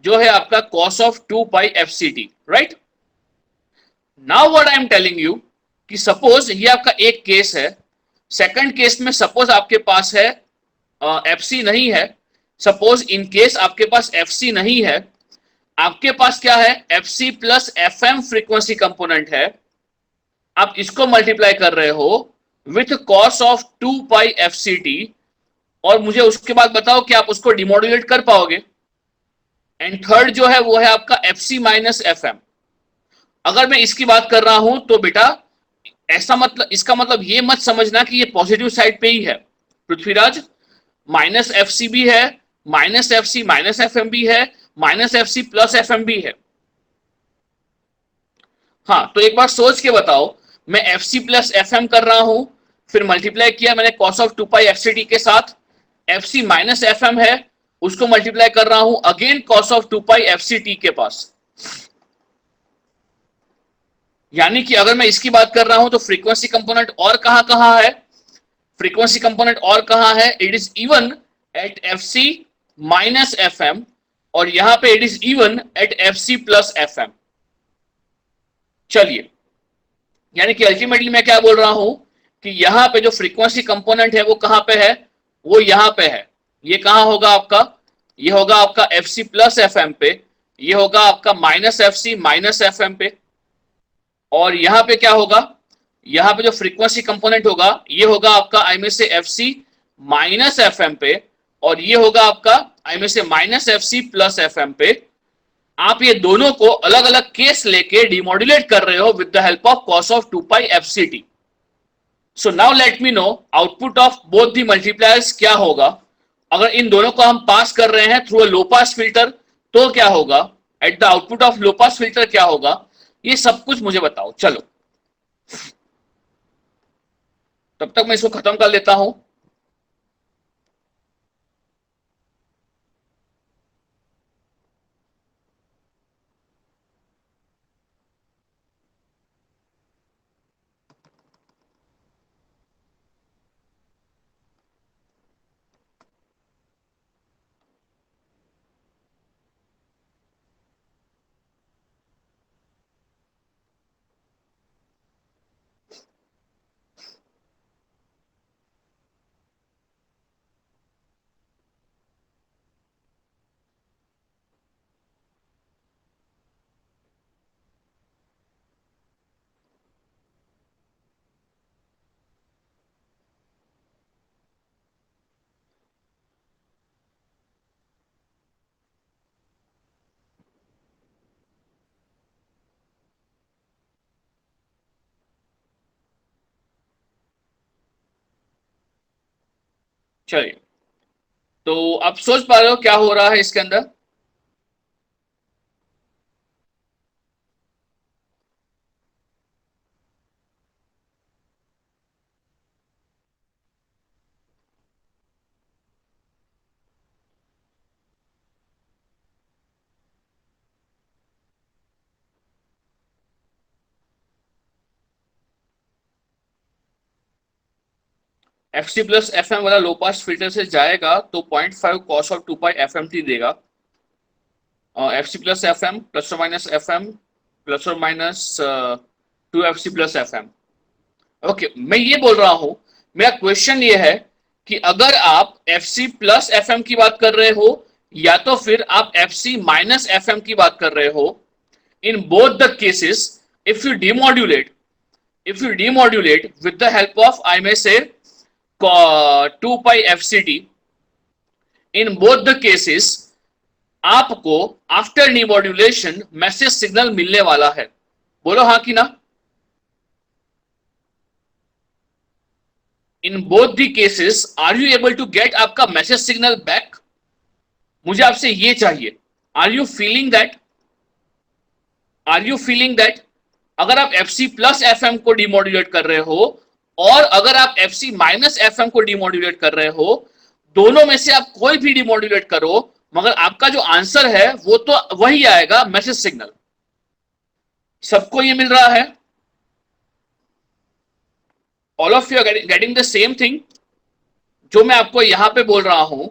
जो है आपका cos of 2 pi F C T, right? Now what I am telling you कि सपोज ये आपका एक केस है। सेकंड केस में सपोज आपके पास है एफ सी नहीं है, सपोज इन केस आपके पास एफ सी नहीं है, आपके पास क्या है? एफ सी plus F M frequency component है। आप इसको मल्टीप्लाई कर रहे हो with cos of 2 pi F C T, और मुझे उसके बाद बताओ कि आप उसको डिमोड्यूलेट कर पाओगे। एंड थर्ड जो है वो है आपका F C minus F M. अगर मैं इसकी बात कर रहा हूं तो बेटा, ऐसा मतलब, इसका मतलब ये मत समझना कि ये पॉजिटिव साइड पे ही है पृथ्वीराज। माइनस एफ सी भी है, minus F C minus F M भी है, माइनस एफ सी प्लस एफ एम भी है। हाँ, तो एक बार सोच के बताओ, मैं एफ सी प्लस एफ एम कर रहा हूं, फिर मल्टीप्लाई किया मैंने cos of 2 pi F C T के साथ, F C minus F M है, उसको मल्टीप्लाई कर रहा हूं again cos of 2 pi F C T के पास। यानी कि अगर मैं इसकी बात कर रहा हूं तो फ्रीक्वेंसी कंपोनेंट और कहां कहां है? फ्रीक्वेंसी कंपोनेंट और कहां है? It is even at F C minus F M, और यहां पे it is even at F C plus F M. चलिए, यानी कि अल्टीमेटली मैं क्या बोल रहा हूं कि यहां पे जो फ्रीक्वेंसी कंपोनेंट है वो कहां पे है? वो यहां पे है। ये कहां होगा आपका? ये होगा आपका एफ सी प्लस एफ एम पे, ये होगा आपका minus F C minus F M पे, और यहां पे क्या होगा? यहां पे जो फ्रीक्वेंसी कंपोनेंट होगा ये होगा आपका आई में से F C minus F M पे, और ये होगा आपका आई में से माइनस एफ सी प्लस एफ एम पे। आप ये दोनों को अलग अलग केस लेके डिमोड्यूलेट कर रहे हो with the help of cos of 2 pi F C T. So now let me know output of both the multipliers क्या होगा। अगर इन दोनों को हम पास कर रहे हैं through a low pass filter तो क्या होगा? At the output of low pass filter क्या होगा? ये सब कुछ मुझे बताओ। चलो, तब तक मैं इसको खत्म कर लेता हूं। चलिए, तो आप सोच पा रहे हो क्या हो रहा है इसके अंदर? एफ सी प्लस एफ एम वाला लो पास फिल्टर से जाएगा तो 0.5 cos of 2 pi f m t देगा। एफ सी प्लस एफ एम प्लस और माइनस एफ एम प्लस और माइनस 2 एफ सी प्लस एफ एम। ओके, मैं ये बोल रहा हूं, मेरा क्वेश्चन ये है कि अगर आप एफ सी प्लस एफ एम की बात कर रहे हो या तो फिर आप F C minus F M की बात कर रहे हो, in both the cases if you demodulate with the help of, I may say, 2 pi fct, in both the cases आपको आफ्टर डिमोड्यूलेशन मैसेज सिग्नल मिलने वाला है। बोलो हाँ कि ना? In both the cases are you able to get आपका मैसेज सिग्नल बैक? मुझे आपसे ये चाहिए, आर यू फीलिंग दैट? अगर आप एफ सी प्लस एफ एम को डिमोड्यूलेट कर रहे हो और अगर आप F C minus F M को डिमोड्यूलेट कर रहे हो, दोनों में से आप कोई भी डिमोड्यूलेट करो, मगर आपका जो आंसर है वो तो वही आएगा, मैसेज सिग्नल। सबको ये मिल रहा है? All of you are getting the same thing? जो मैं आपको यहां पे बोल रहा हूं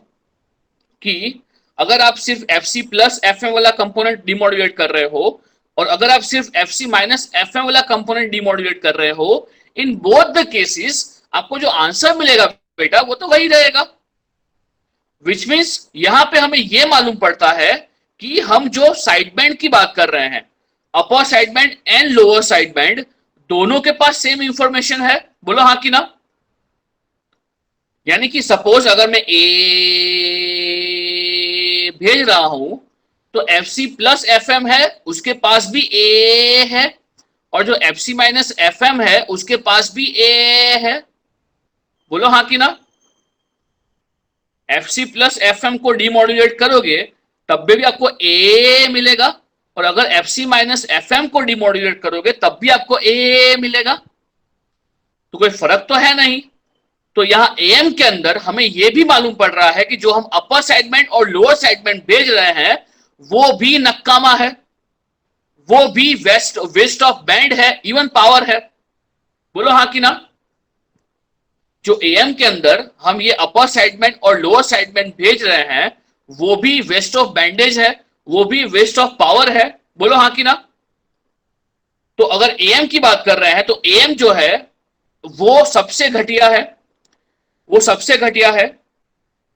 कि अगर आप सिर्फ एफ सी प्लस एफ एम वाला कंपोनेंट डिमोड्यूलेट कर रहे हो और अगर आप सिर्फ F C minus F M वाला कंपोनेंट डिमोड्यूलेट कर रहे हो, इन बोथ द केसेस आपको जो आंसर मिलेगा बेटा वो तो वही रहेगा। विच मीन्स यहां पे हमें यह मालूम पड़ता है कि हम जो साइड बैंड की बात कर रहे हैं, upper side band and lower side band, दोनों के पास सेम इंफॉर्मेशन है। बोलो हाँ कि ना? यानी कि सपोज अगर मैं ए भेज रहा हूं तो एफ सी प्लस एफ एम है, उसके पास भी ए है, और जो F C minus F M है उसके पास भी ए है। बोलो हाँ कि ना? एफ सी प्लस एफ एम को डिमोड्यूलेट करोगे तब भी आपको ए मिलेगा, और अगर F C minus F M को डिमोड्यूलेट करोगे तब भी आपको ए मिलेगा। तो कोई फर्क तो है नहीं। तो यहां एएम के अंदर हमें यह भी मालूम पड़ रहा है कि जो हम अपर साइडमेंट और लोअर साइडमेंट भेज रहे हैं वो भी नक्कामा है, वो भी वेस्ट ऑफ बैंड है, इवन पावर है। बोलो हाँ कि ना? जो एएम के अंदर हम ये अपर साइडमेंट और लोअर साइडमेंट भेज रहे हैं वो भी वेस्ट ऑफ बैंडेज है, वो भी वेस्ट ऑफ पावर है। बोलो हाँ कि ना? तो अगर एएम की बात कर रहे हैं तो एएम जो है वो सबसे घटिया है,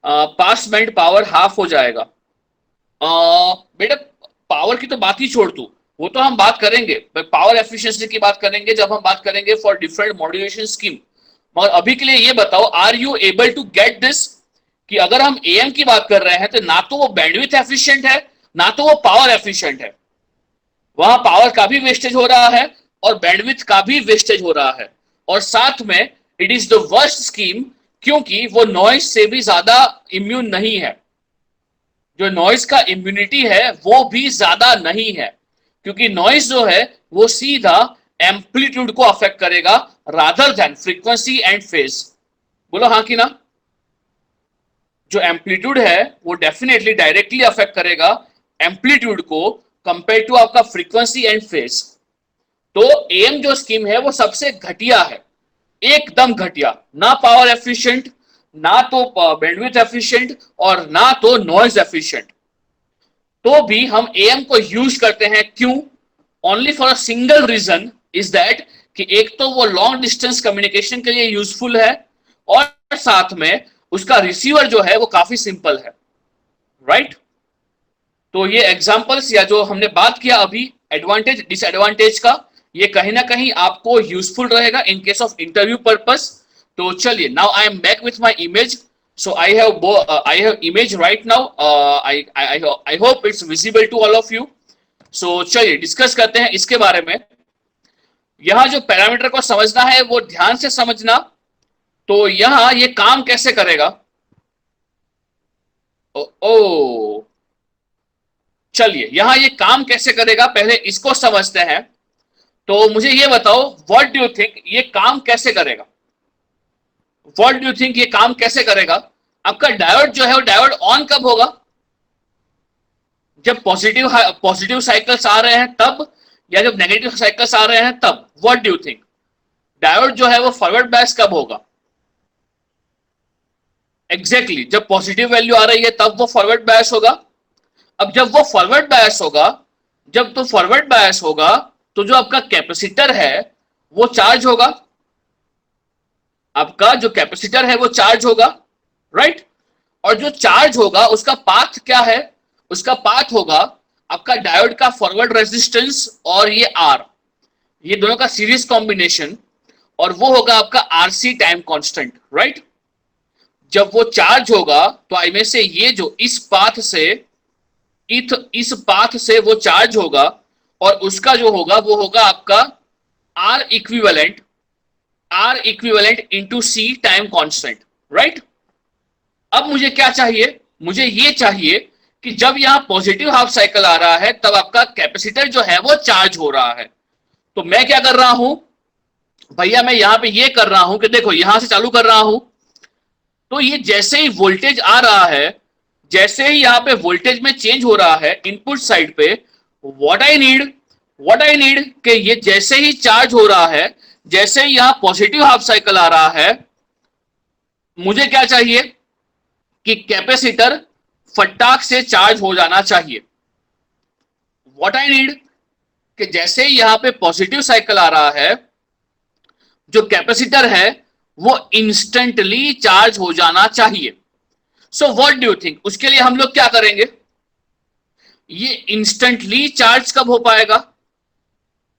पास बैंड पावर हाफ हो जाएगा। बेटा पावर की तो बात ही छोड़ तू, वो तो हम बात करेंगे, पावर एफिशिएंसी की बात करेंगे जब हम बात करेंगे फॉर डिफरेंट मॉड्यूलेशन स्कीम। मगर अभी के लिए ये बताओ, are you able to get this कि अगर हम एएम की बात कर रहे हैं तो ना तो वो बैंडविड्थ एफिशिएंट है ना तो वो पावर एफिशिएंट है, वहां पावर का भी वेस्टेज हो रहा है और बैंडविड्थ का भी वेस्टेज हो रहा है, और साथ में it is the worst scheme क्योंकि वो नॉइज से भी ज्यादा इम्यून नहीं है। जो नॉइज का इम्यूनिटी है वो भी ज्यादा नहीं है, क्योंकि नॉइज जो है वो सीधा एम्पलीट्यूड को अफेक्ट करेगा rather than frequency and phase. बोलो हाँ कि ना? जो एम्पलीट्यूड है वो डेफिनेटली डायरेक्टली अफेक्ट करेगा एम्पलीट्यूड को कंपेयर टू आपका फ्रीक्वेंसी एंड फेज। तो एएम जो स्कीम है वो सबसे घटिया है, एकदम घटिया, ना पावर एफिशिएंट, ना तो बैंडविड्थ एफिशिएंट और ना तो नॉइज एफिशिएंट। तो भी हम एएम को यूज करते हैं, क्यों? Only for a single reason is that कि एक तो वो लॉन्ग डिस्टेंस कम्युनिकेशन के लिए यूजफुल है और साथ में उसका रिसीवर जो है वो काफी सिंपल है, राइट? तो ये एग्जांपल्स या जो हमने बात किया अभी एडवांटेज डिसएडवांटेज का, ये कहीं ना कहीं आपको यूजफुल रहेगा in case of interview purpose. तो चलिए, now I am back with my image. So I have image right now. I hope it's visible to all of you. So चलिए डिस्कस करते हैं इसके बारे में। यहाँ जो पैरामीटर को समझना है वो ध्यान से समझना। तो यहाँ ये काम कैसे करेगा? ओ चलिए, यहां ये काम कैसे करेगा पहले इसको समझते हैं। तो मुझे ये बताओ, व्हाट डू यू थिंक ये काम कैसे करेगा? व्हाट डू यू थिंक ये काम कैसे करेगा? आपका डायोड जो है वो डायोड ऑन कब होगा? जब पॉजिटिव साइकिल्स आ रहे हैं तब, या जब नेगेटिव साइकिल्स आ रहे हैं तब? What do you think diode जो है वो फॉरवर्ड बायस कब होगा? एग्जैक्टली जब पॉजिटिव वैल्यू आ रही है तब वो फॉरवर्ड बायस होगा। अब जब वो फॉरवर्ड बायस होगा, जब तो फॉरवर्ड बायस होगा तो जो आपका कैपेसिटर है वो चार्ज होगा। आपका जो कैपेसिटर है वो चार्ज होगा, राइट? और जो चार्ज होगा उसका पाथ क्या है? उसका पाथ होगा आपका डायोड का फॉरवर्ड रेजिस्टेंस और ये आर, ये दोनों का सीरीज कॉम्बिनेशन, और वो होगा आपका आरसी टाइम कांस्टेंट, राइट? जब वो चार्ज होगा तो आई में से ये जो इस पाथ से वो चार्ज होगा, और उसका जो होगा वो होगा आपका R equivalent into C time constant, right? अब मुझे क्या चाहिए? मुझे ये चाहिए कि जब यहां पॉजिटिव हाफ साइकिल आ रहा है तब आपका कैपेसिटर जो है वो चार्ज हो रहा है। तो मैं क्या कर रहा हूं भैया, मैं यहां पे ये कर रहा हूं कि देखो यहां से चालू कर रहा हूं, तो ये जैसे ही वोल्टेज आ रहा है, जैसे ही यहां पे वोल्टेज में चेंज हो रहा है इनपुट साइड पे, व्हाट आई नीड कि ये जैसे ही चार्ज हो रहा है, जैसे ही यहां पॉजिटिव हाफ साइकिल आ रहा है, मुझे क्या चाहिए कि कैपेसिटर फटाक से चार्ज हो जाना चाहिए। व्हाट आई नीड कि जैसे ही यहां पे पॉजिटिव साइकिल आ रहा है, जो कैपेसिटर है वो इंस्टेंटली चार्ज हो जाना चाहिए। सो व्हाट डू यू थिंक उसके लिए हम लोग क्या करेंगे? ये इंस्टेंटली चार्ज कब हो पाएगा?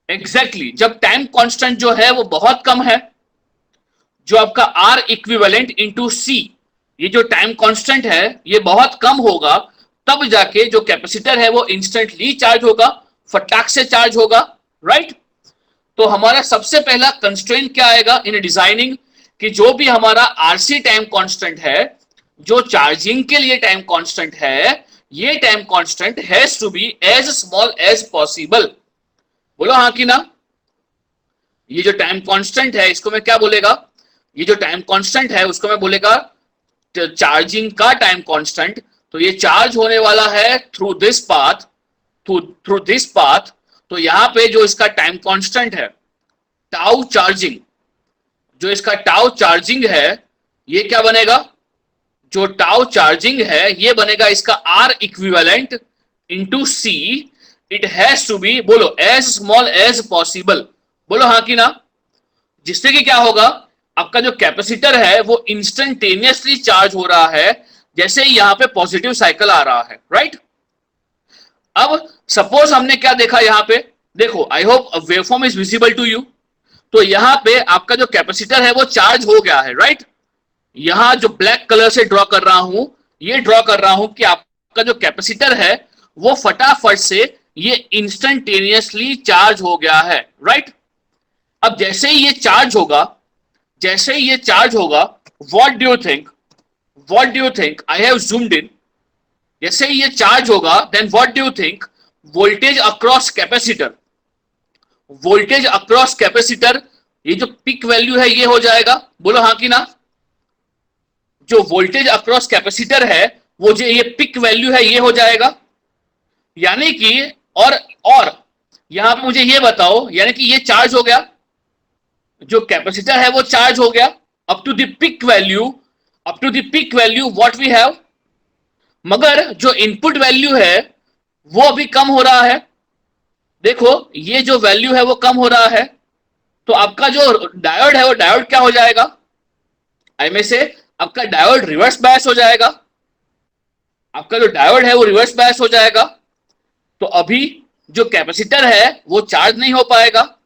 एग्जैक्टली जब टाइम कांस्टेंट जो है वो बहुत कम है, जो आपका आर इक्विवेलेंट इंटू सी, ये जो टाइम कांस्टेंट है ये बहुत कम होगा, तब जाके जो कैपेसिटर है वो इंस्टेंटली चार्ज होगा, फटाक से चार्ज होगा, राइट? तो हमारा सबसे पहला कंस्ट्रेंट क्या आएगा इन डिजाइनिंग, कि जो भी हमारा आरसी टाइम कांस्टेंट है, जो चार्जिंग के लिए टाइम कांस्टेंट है, ये time constant has to be as small as possible. बोलो हाँ कि ना? ये जो टाइम कांस्टेंट है इसको मैं क्या बोलेगा? ये जो टाइम कांस्टेंट है उसको मैं बोलेगा चार्जिंग का टाइम कांस्टेंट। तो ये चार्ज होने वाला है थ्रू दिस पाथ, तो यहां पे जो इसका टाइम कांस्टेंट है टाउ चार्जिंग, जो इसका टाउ चार्जिंग है ये क्या बनेगा? जो टाउ चार्जिंग है ये बनेगा इसका R equivalent into C. It has to be, बोलो, एज स्मॉल एज पॉसिबल। बोलो हाँ कि ना? जिससे कि क्या होगा, आपका जो कैपेसिटर है वो इंस्टेंटेनियसली चार्ज हो रहा है जैसे ही यहां पे पॉजिटिव साइकिल आ रहा है, राइट? अब सपोज हमने क्या देखा यहां पे, देखो, I hope waveform is visible to you. तो यहां पे आपका जो कैपेसिटर है वो चार्ज हो गया है, राइट? यहां जो ब्लैक कलर से ड्रॉ कर रहा हूं, ये ड्रॉ कर रहा हूं कि आपका जो कैपेसिटर है वो फटाफट से ये इंस्टेंटेनियसली चार्ज हो गया है, राइट? अब जैसे ही ये चार्ज होगा, what do you think I have zoomed in, जैसे ही ये चार्ज होगा then what do you think voltage across capacitor, ये जो पिक वैल्यू है ये हो जाएगा। बोलो हाँ कि ना? जो वोल्टेज अक्रॉस कैपेसिटर है वो जो ये पिक वैल्यू है ये हो जाएगा, यानी कि और यहां पर मुझे ये बताओ, यानी कि ये चार्ज हो गया, जो कैपेसिटर है वो चार्ज हो गया up to the peak value what we have, मगर जो इनपुट वैल्यू है वो अभी कम हो रहा है। देखो ये जो वैल्यू है वो कम हो रहा है, तो आपका जो डायोड है वो डायोड क्या हो जाएगा? आई में से आपका डायोड रिवर्स बायस हो जाएगा, आपका जो डायोड है वो रिवर्स बायस हो जाएगा। तो अभी जो कैपेसिटर है वो चार्ज नहीं हो पाएगा,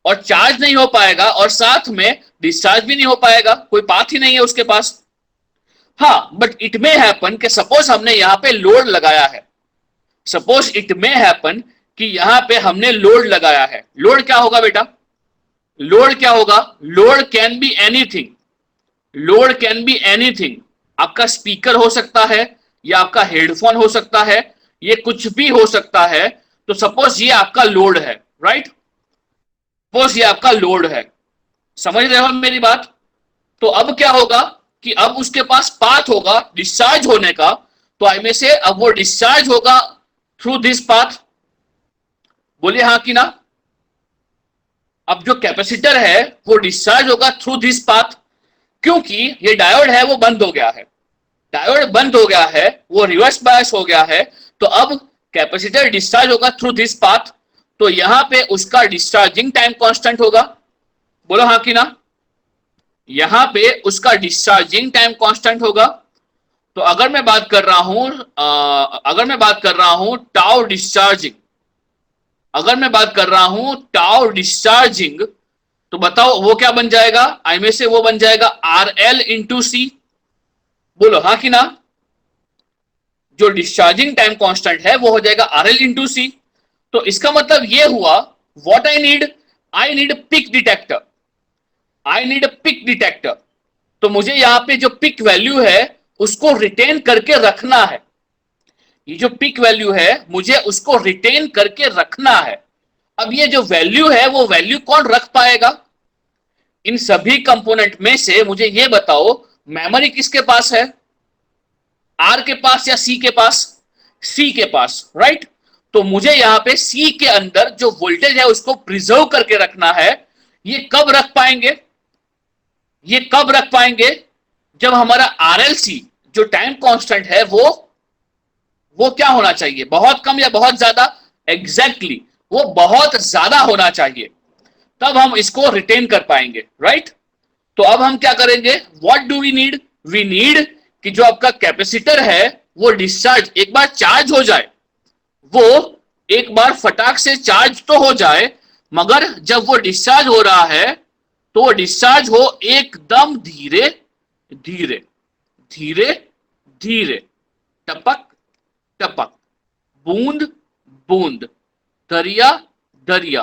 और चार्ज नहीं हो पाएगा और साथ में डिस्चार्ज भी नहीं हो पाएगा, कोई पाथ ही नहीं है उसके पास। हाँ, बट इट मे हैपन कि सपोज हमने यहां पे लोड लगाया है, सपोज इट मे हैपन कि यहां पे हमने लोड लगाया है। लोड क्या होगा बेटा? लोड क्या होगा? Load can be anything. आपका स्पीकर हो सकता है, ये आपका हेडफोन हो सकता है, ये कुछ भी हो सकता है। तो सपोज ये आपका लोड है, राइट, सपोज ये आपका लोड है, समझ रहे हो मेरी बात। तो अब क्या होगा कि अब उसके पास पाथ होगा डिस्चार्ज होने का, तो आई में से अब वो डिस्चार्ज होगा थ्रू दिस पाथ। बोलिए हाँ कि ना। अब जो कैपेसिटर है वो डिस्चार्ज होगा थ्रू दिस पाथ, क्योंकि ये डायोड है वो बंद हो गया है, डायोड बंद हो गया है, वो रिवर्स बायस हो गया है। तो अब कैपेसिटर डिस्चार्ज होगा थ्रू दिस पाथ, तो यहां पे उसका डिस्चार्जिंग टाइम कांस्टेंट होगा। बोलो हाँ कि ना। यहां पे उसका डिस्चार्जिंग टाइम कांस्टेंट होगा। तो अगर मैं बात कर रहा हूं टाउ डिस्चार्जिंग, अगर मैं बात कर रहा हूं टाउ डिस्चार्जिंग, तो बताओ वो क्या बन जाएगा, आई में से वो बन जाएगा आर एल इंटू सी। बोलो हाँ कि ना। जो डिस्चार्जिंग टाइम कांस्टेंट है वो हो जाएगा आर एल इंटू सी। तो इसका मतलब ये हुआ what I need peak detector, I need peak detector. तो मुझे यहां पे जो पिक वैल्यू है उसको रिटेन करके रखना है, ये जो पिक वैल्यू है मुझे उसको रिटेन करके रखना है। अब ये जो वैल्यू है वो वैल्यू कौन रख पाएगा, इन सभी कंपोनेंट में से मुझे ये बताओ मेमोरी किसके पास है, आर के पास या सी के पास, सी के पास, राइट। तो मुझे यहां पे सी के अंदर जो वोल्टेज है उसको प्रिजर्व करके रखना है। ये कब रख पाएंगे, ये कब रख पाएंगे, जब हमारा आरएलसी जो टाइम कांस्टेंट है वो क्या होना चाहिए, बहुत कम या बहुत ज्यादा, एग्जैक्टली वो बहुत ज्यादा होना चाहिए, तब हम इसको रिटेन कर पाएंगे, राइट। तो अब हम क्या करेंगे, what do we need, we need कि जो आपका कैपेसिटर है वो डिस्चार्ज, एक बार चार्ज हो जाए, वो एक बार फटाक से चार्ज तो हो जाए, मगर जब वो डिस्चार्ज हो रहा है तो वो डिस्चार्ज हो एकदम धीरे धीरे धीरे धीरे, टपक टपक, बूंद बूंद, दरिया दरिया।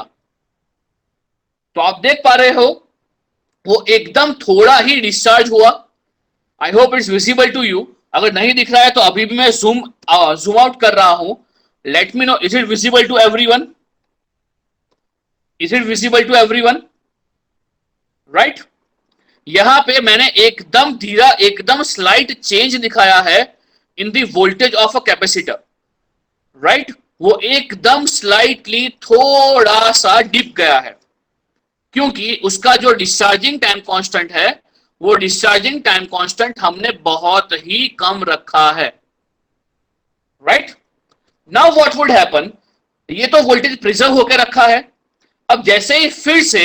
तो आप देख पा रहे हो वो एकदम थोड़ा ही डिस्चार्ज हुआ। I hope it's visible to you. अगर नहीं दिख रहा है तो अभी भी मैं जूम आउट कर रहा हूं। Let me know, is it visible to everyone, is it visible to everyone, right. यहां पे मैंने एकदम धीरा, एकदम स्लाइट चेंज दिखाया है in the voltage of a capacitor, right. वो एकदम स्लाइटली थोड़ा सा डिप गया है, क्योंकि उसका जो डिस्चार्जिंग टाइम कांस्टेंट है वो डिस्चार्जिंग टाइम कांस्टेंट हमने बहुत ही कम रखा है, right. Now what would happen, ये तो वोल्टेज प्रिजर्व होकर रखा है। अब जैसे ही फिर से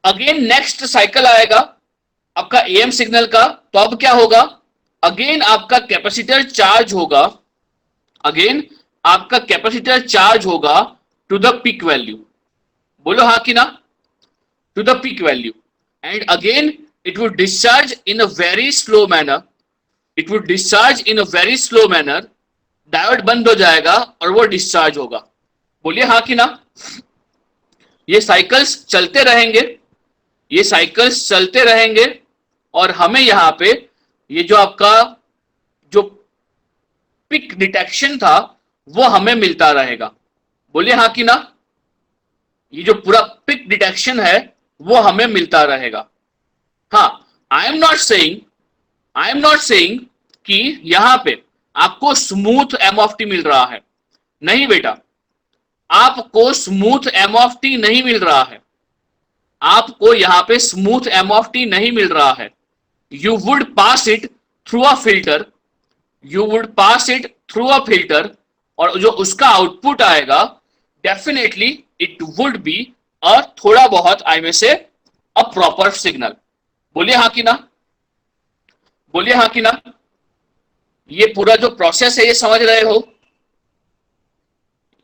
अगेन नेक्स्ट साइकिल आएगा आपका एएम सिग्नल का, तो अब क्या होगा, अगेन आपका कैपेसिटर चार्ज होगा, अगेन आपका कैपेसिटर चार्ज होगा टू द पीक वैल्यू। बोलो हाँ कि ना, to the peak value, and again it would discharge in a very slow manner, it would discharge in a very slow manner, diode बंद हो जाएगा और वो डिस्चार्ज होगा। बोलिए हाँ कि ना। ये साइकिल्स चलते रहेंगे, ये साइकिल्स चलते रहेंगे, और हमें यहां पे ये जो आपका जो पिक डिटेक्शन था वो हमें मिलता रहेगा। बोलिए हाँ कि ना। ये जो पूरा पिक डिटेक्शन है वो हमें मिलता रहेगा। हाँ, आई एम नॉट सेइंग कि यहां पे आपको स्मूथ एम ऑफ टी मिल रहा है, नहीं बेटा, आपको स्मूथ एम ऑफ टी नहीं मिल रहा है, आपको यहां पे स्मूथ एम ऑफ टी नहीं मिल रहा है। You would pass it through a filter, you would pass it through a filter, और जो उसका आउटपुट आएगा definitely it would be a थोड़ा बहुत आई में से अ प्रॉपर सिग्नल। बोलिए हाँ कि ना, बोलिए हाँ कि ना। ये पूरा जो प्रोसेस है ये समझ रहे हो,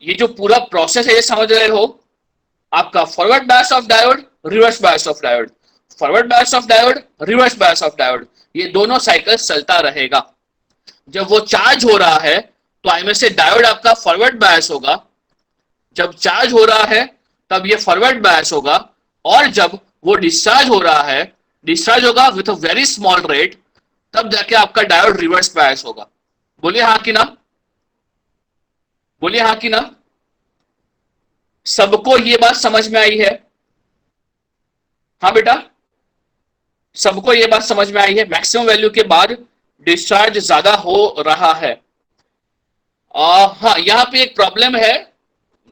ये जो पूरा प्रोसेस है ये समझ रहे हो। आपका forward bias of diode, reverse bias of diode, forward bias of diode, reverse bias of diode, ये दोनों साइकिल चलता रहेगा। जब वो चार्ज हो रहा है तो आई में से डायोड आपका फॉरवर्ड बायस होगा, जब चार्ज हो रहा है तब ये फॉरवर्ड बायस होगा, और जब वो डिस्चार्ज हो रहा है, डिस्चार्ज होगा with a very small rate, तब जाके आपका डायोड रिवर्स बायस होगा। बोलिए हाँ कि ना, बोलिए हाँ कि ना। सबको ये बात समझ में आई है? हाँ बेटा, सबको ये बात समझ में आई है? मैक्सिमम वैल्यू के बाद डिस्चार्ज ज्यादा हो रहा है। हाँ, यहां पे एक प्रॉब्लम है,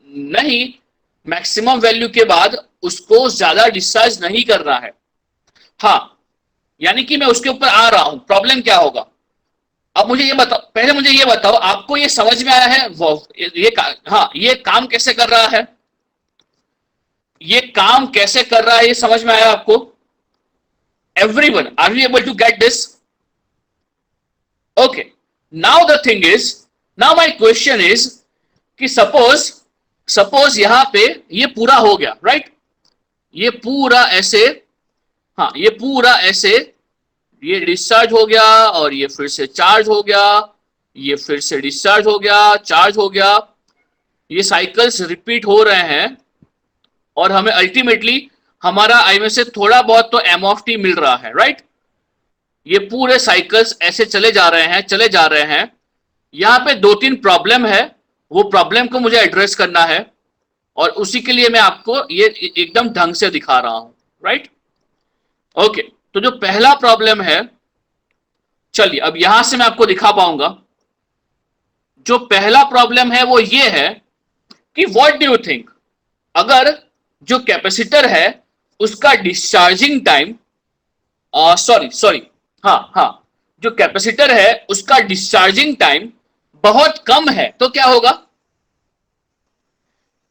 नहीं, मैक्सिमम वैल्यू के बाद उसको ज्यादा डिस्चार्ज नहीं कर रहा है। हाँ, यानी कि मैं उसके ऊपर आ रहा हूं, प्रॉब्लम क्या होगा। अब मुझे ये बताओ, पहले मुझे ये बताओ, आपको ये समझ में आया है हाँ, ये काम कैसे कर रहा है, ये काम कैसे कर रहा है, ये समझ में आया आपको? Everyone, are you able to get this? Okay, now the thing is, now my question is कि सपोज यहां पे ये पूरा हो गया, राइट? ये पूरा ऐसे, हाँ, ये पूरा ऐसे, ये डिस्चार्ज हो गया और ये फिर से चार्ज हो गया, ये फिर से डिस्चार्ज हो गया, चार्ज हो गया, ये साइकिल्स रिपीट हो रहे हैं और हमें अल्टीमेटली हमारा आई में से थोड़ा बहुत तो एम ऑफ टी मिल रहा है, राइट? ये पूरे साइकिल्स ऐसे चले जा रहे हैं, चले जा रहे हैं। यहां पे 2-3 प्रॉब्लम है, वो प्रॉब्लम को मुझे एड्रेस करना है और उसी के लिए मैं आपको ये एकदम ढंग से दिखा रहा हूं, राइट? ओके, तो जो पहला प्रॉब्लम है, चलिए अब यहां से मैं आपको दिखा पाऊंगा। जो पहला प्रॉब्लम है वो ये है कि व्हाट डू यू थिंक, अगर जो कैपेसिटर है उसका डिस्चार्जिंग टाइम, सॉरी, हाँ, जो कैपेसिटर है उसका डिस्चार्जिंग टाइम बहुत कम है तो क्या होगा?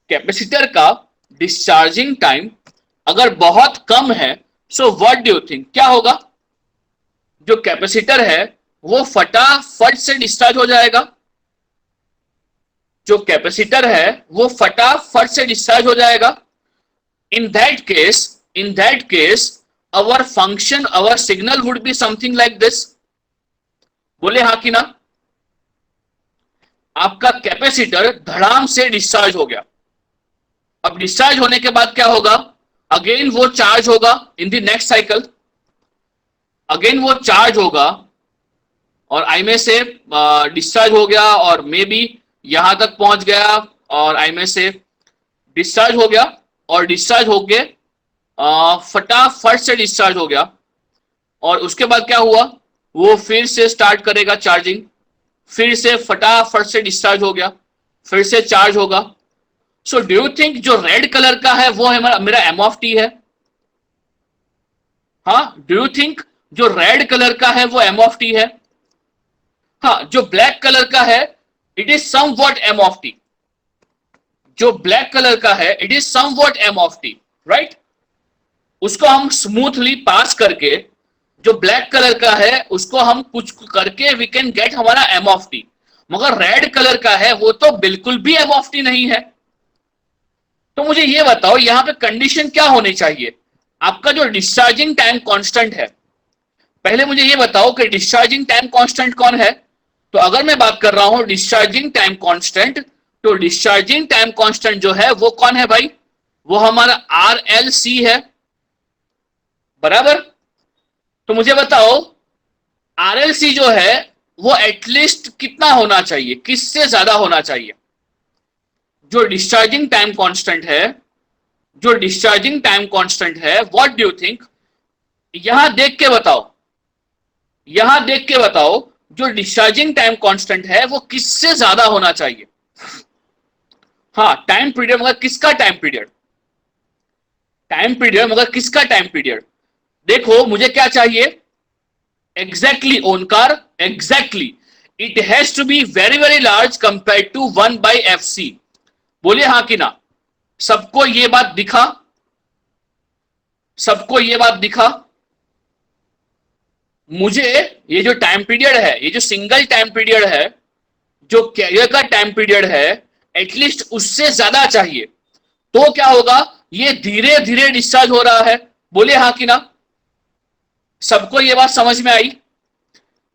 कैपेसिटर का डिस्चार्जिंग टाइम अगर बहुत कम है, सो व्हाट डू यू थिंक, क्या होगा? जो कैपेसिटर है वो फटाफट से डिस्चार्ज हो जाएगा। जो कैपेसिटर है वो फटाफट से डिस्चार्ज हो जाएगा। In that case our function, our signal would be something like this. बोले हाँ कि ना? आपका कैपेसिटर धड़ाम से डिस्चार्ज हो गया। अब डिस्चार्ज होने के बाद क्या होगा? अगेन वो चार्ज होगा in the next cycle, again वो चार्ज होगा और आई में से डिस्चार्ज हो गया और मे बी यहां तक पहुंच गया और आई में से डिस्चार्ज हो गया और डिस्चार्ज हो गए फटाफट से डिस्चार्ज हो गया और उसके बाद क्या हुआ? वो फिर से स्टार्ट करेगा चार्जिंग, फिर से फटाफट से डिस्चार्ज हो गया, फिर से चार्ज होगा। सो डू यू थिंक जो रेड कलर का है वो है मेरा एम ऑफ टी है? हाँ, डू यू थिंक जो रेड कलर का है वो एम ऑफ टी है? हाँ, जो ब्लैक कलर का है it is somewhat M of T. जो ब्लैक कलर का है it is somewhat M of T, right? उसको हम स्मूथली पास करके, जो ब्लैक कलर का है उसको हम कुछ करके वी कैन गेट हमारा एम ऑफ टी। मगर रेड कलर का है वो तो बिल्कुल भी एम ऑफ टी नहीं है। तो मुझे ये बताओ यहां पे कंडीशन क्या होनी चाहिए? आपका जो डिस्चार्जिंग टाइम कांस्टेंट है, पहले मुझे ये बताओ कि डिस्चार्जिंग टाइम कांस्टेंट कौन है? तो अगर मैं बात कर रहा हूं डिस्चार्जिंग टाइम कांस्टेंट, तो डिस्चार्जिंग टाइम कांस्टेंट जो है वो कौन है भाई? वो हमारा RLC है, बराबर? तो मुझे बताओ RLC जो है वो एटलीस्ट कितना होना चाहिए, किससे ज्यादा होना चाहिए? जो डिस्चार्जिंग टाइम कांस्टेंट है, जो डिस्चार्जिंग टाइम कांस्टेंट है, व्हाट डू यू थिंक? यहां देख के बताओ, यहां देख के बताओ जो डिस्चार्जिंग टाइम कांस्टेंट है वो किससे ज्यादा होना चाहिए? हाँ, टाइम पीरियड, मगर किसका टाइम पीरियड? टाइम पीरियड मगर किसका टाइम पीरियड? देखो मुझे क्या चाहिए? Exactly Onkar, exactly it has to be very very large compare to 1/FC। बोलिए हाँ कि ना? सबको ये बात दिखा? सबको ये बात दिखा? मुझे ये जो टाइम पीरियड है, ये जो सिंगल टाइम पीरियड है, जो कैरियर का टाइम पीरियड है, एटलीस्ट उससे ज्यादा चाहिए। तो क्या होगा? ये धीरे धीरे डिस्चार्ज हो रहा है। बोलिए हाँ कि ना? सबको ये बात समझ में आई?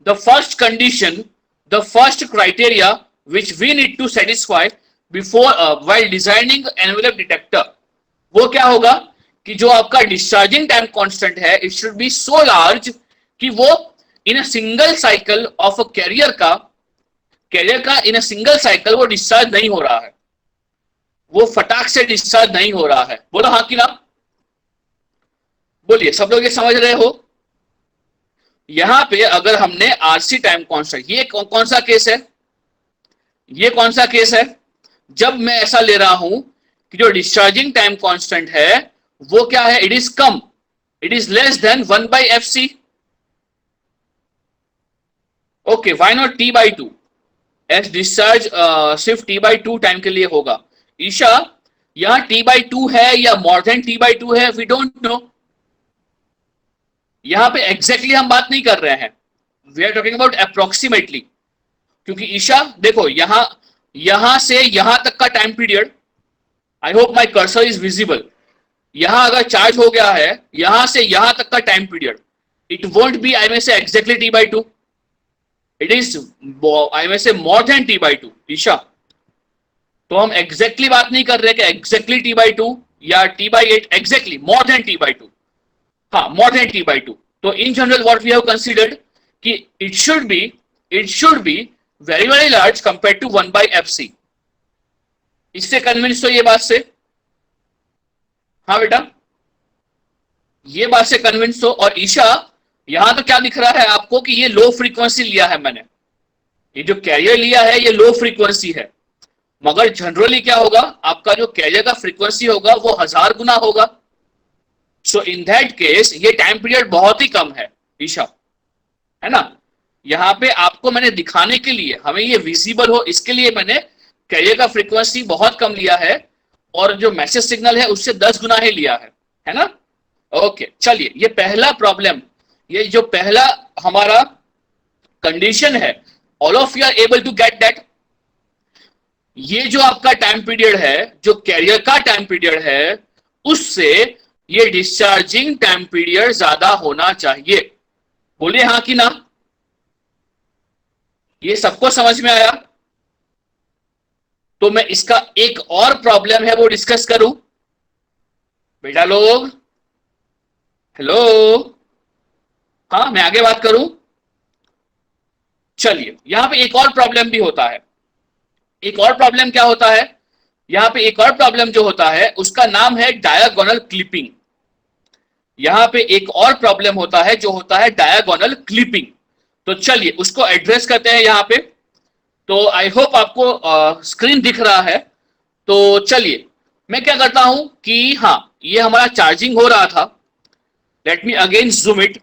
The first condition, the first criteria which we need to satisfy before while designing envelope detector, वो क्या होगा? कि जो आपका डिस्चार्जिंग टाइम कांस्टेंट है it should be so large कि वो in a single cycle of a carrier का कैरियर का इन अ सिंगल साइकिल वो डिस्चार्ज नहीं हो रहा है, वो फटाक से डिस्चार्ज नहीं हो रहा है। बोलो हाँ कि ना, बोलिए सब लोग ये समझ रहे हो। यहां पे अगर हमने आरसी टाइम कांस्टेंट, ये कौन सा केस है, ये कौन सा केस है, जब मैं ऐसा ले रहा हूं कि जो डिस्चार्जिंग टाइम कांस्टेंट है वो क्या है, it is come, it is less than 1/fc। Okay, why not t/2, S discharge सिर्फ t/2 टाइम के लिए होगा। ईशा, यहां t/2 है या मोर देन t/2 है, वी डोंट नो। यहां पे एग्जैक्टली हम बात नहीं कर रहे हैं, we are talking about approximately. क्योंकि ईशा देखो, यहां से यहां तक का time period, I hope my cursor is visible, यहां अगर चार्ज हो गया है, यहां से यहां तक का time period, it won't be I में से exactly t/2, it is I में से मोर देन t/2। ईशा, तो हम एग्जैक्टली बात नहीं कर रहे कि एग्जैक्टली t/2 या t/8, एग्जैक्टली मोर देन t/2, हाँ मोर देन t/2। तो in general what we have considered कि it should be very large compare to 1/fc। इससे कन्विंस हो ये बात से, हाँ बेटा ये बात से कन्विंस हो। और ईशा, यहां तो क्या दिख रहा है आपको कि ये लो फ्रीक्वेंसी लिया है मैंने, ये जो कैरियर लिया है ये लो फ्रीक्वेंसी है, मगर जनरली क्या होगा, आपका जो कैरियर का फ्रीक्वेंसी होगा वो 1000 गुना होगा। सो इन दैट केस ये टाइम पीरियड बहुत ही कम है ईशा, है ना। यहां पे आपको मैंने दिखाने के लिए, हमें ये विजिबल हो इसके लिए मैंने कैरियर का फ्रीक्वेंसी बहुत कम लिया है और जो मैसेज सिग्नल है उससे 10 गुना ही लिया है ना। ओके चलिए, ये पहला प्रॉब्लम, ये जो पहला हमारा कंडीशन है, all of you are able to get that. ये जो आपका टाइम पीरियड है, जो कैरियर का टाइम पीरियड है, उससे ये डिस्चार्जिंग टाइम पीरियड ज्यादा होना चाहिए। बोलिए हाँ कि ना, ये सबको समझ में आया। तो मैं इसका एक और प्रॉब्लम है वो डिस्कस करूं बेटा लोग, हेलो, हाँ मैं आगे बात करूं। चलिए, यहां पे एक और प्रॉब्लम भी होता है। एक और प्रॉब्लम क्या होता है, यहां पे एक और प्रॉब्लम जो होता है उसका नाम है डायगोनल क्लिपिंग। यहां पे एक और प्रॉब्लम होता है जो होता है डायगोनल क्लिपिंग। तो चलिए उसको एड्रेस करते हैं यहां पे। तो आई होप आपको स्क्रीन दिख रहा है। तो चलिए मैं क्या करता हूं कि हाँ, ये हमारा चार्जिंग हो रहा था, let me again zoom it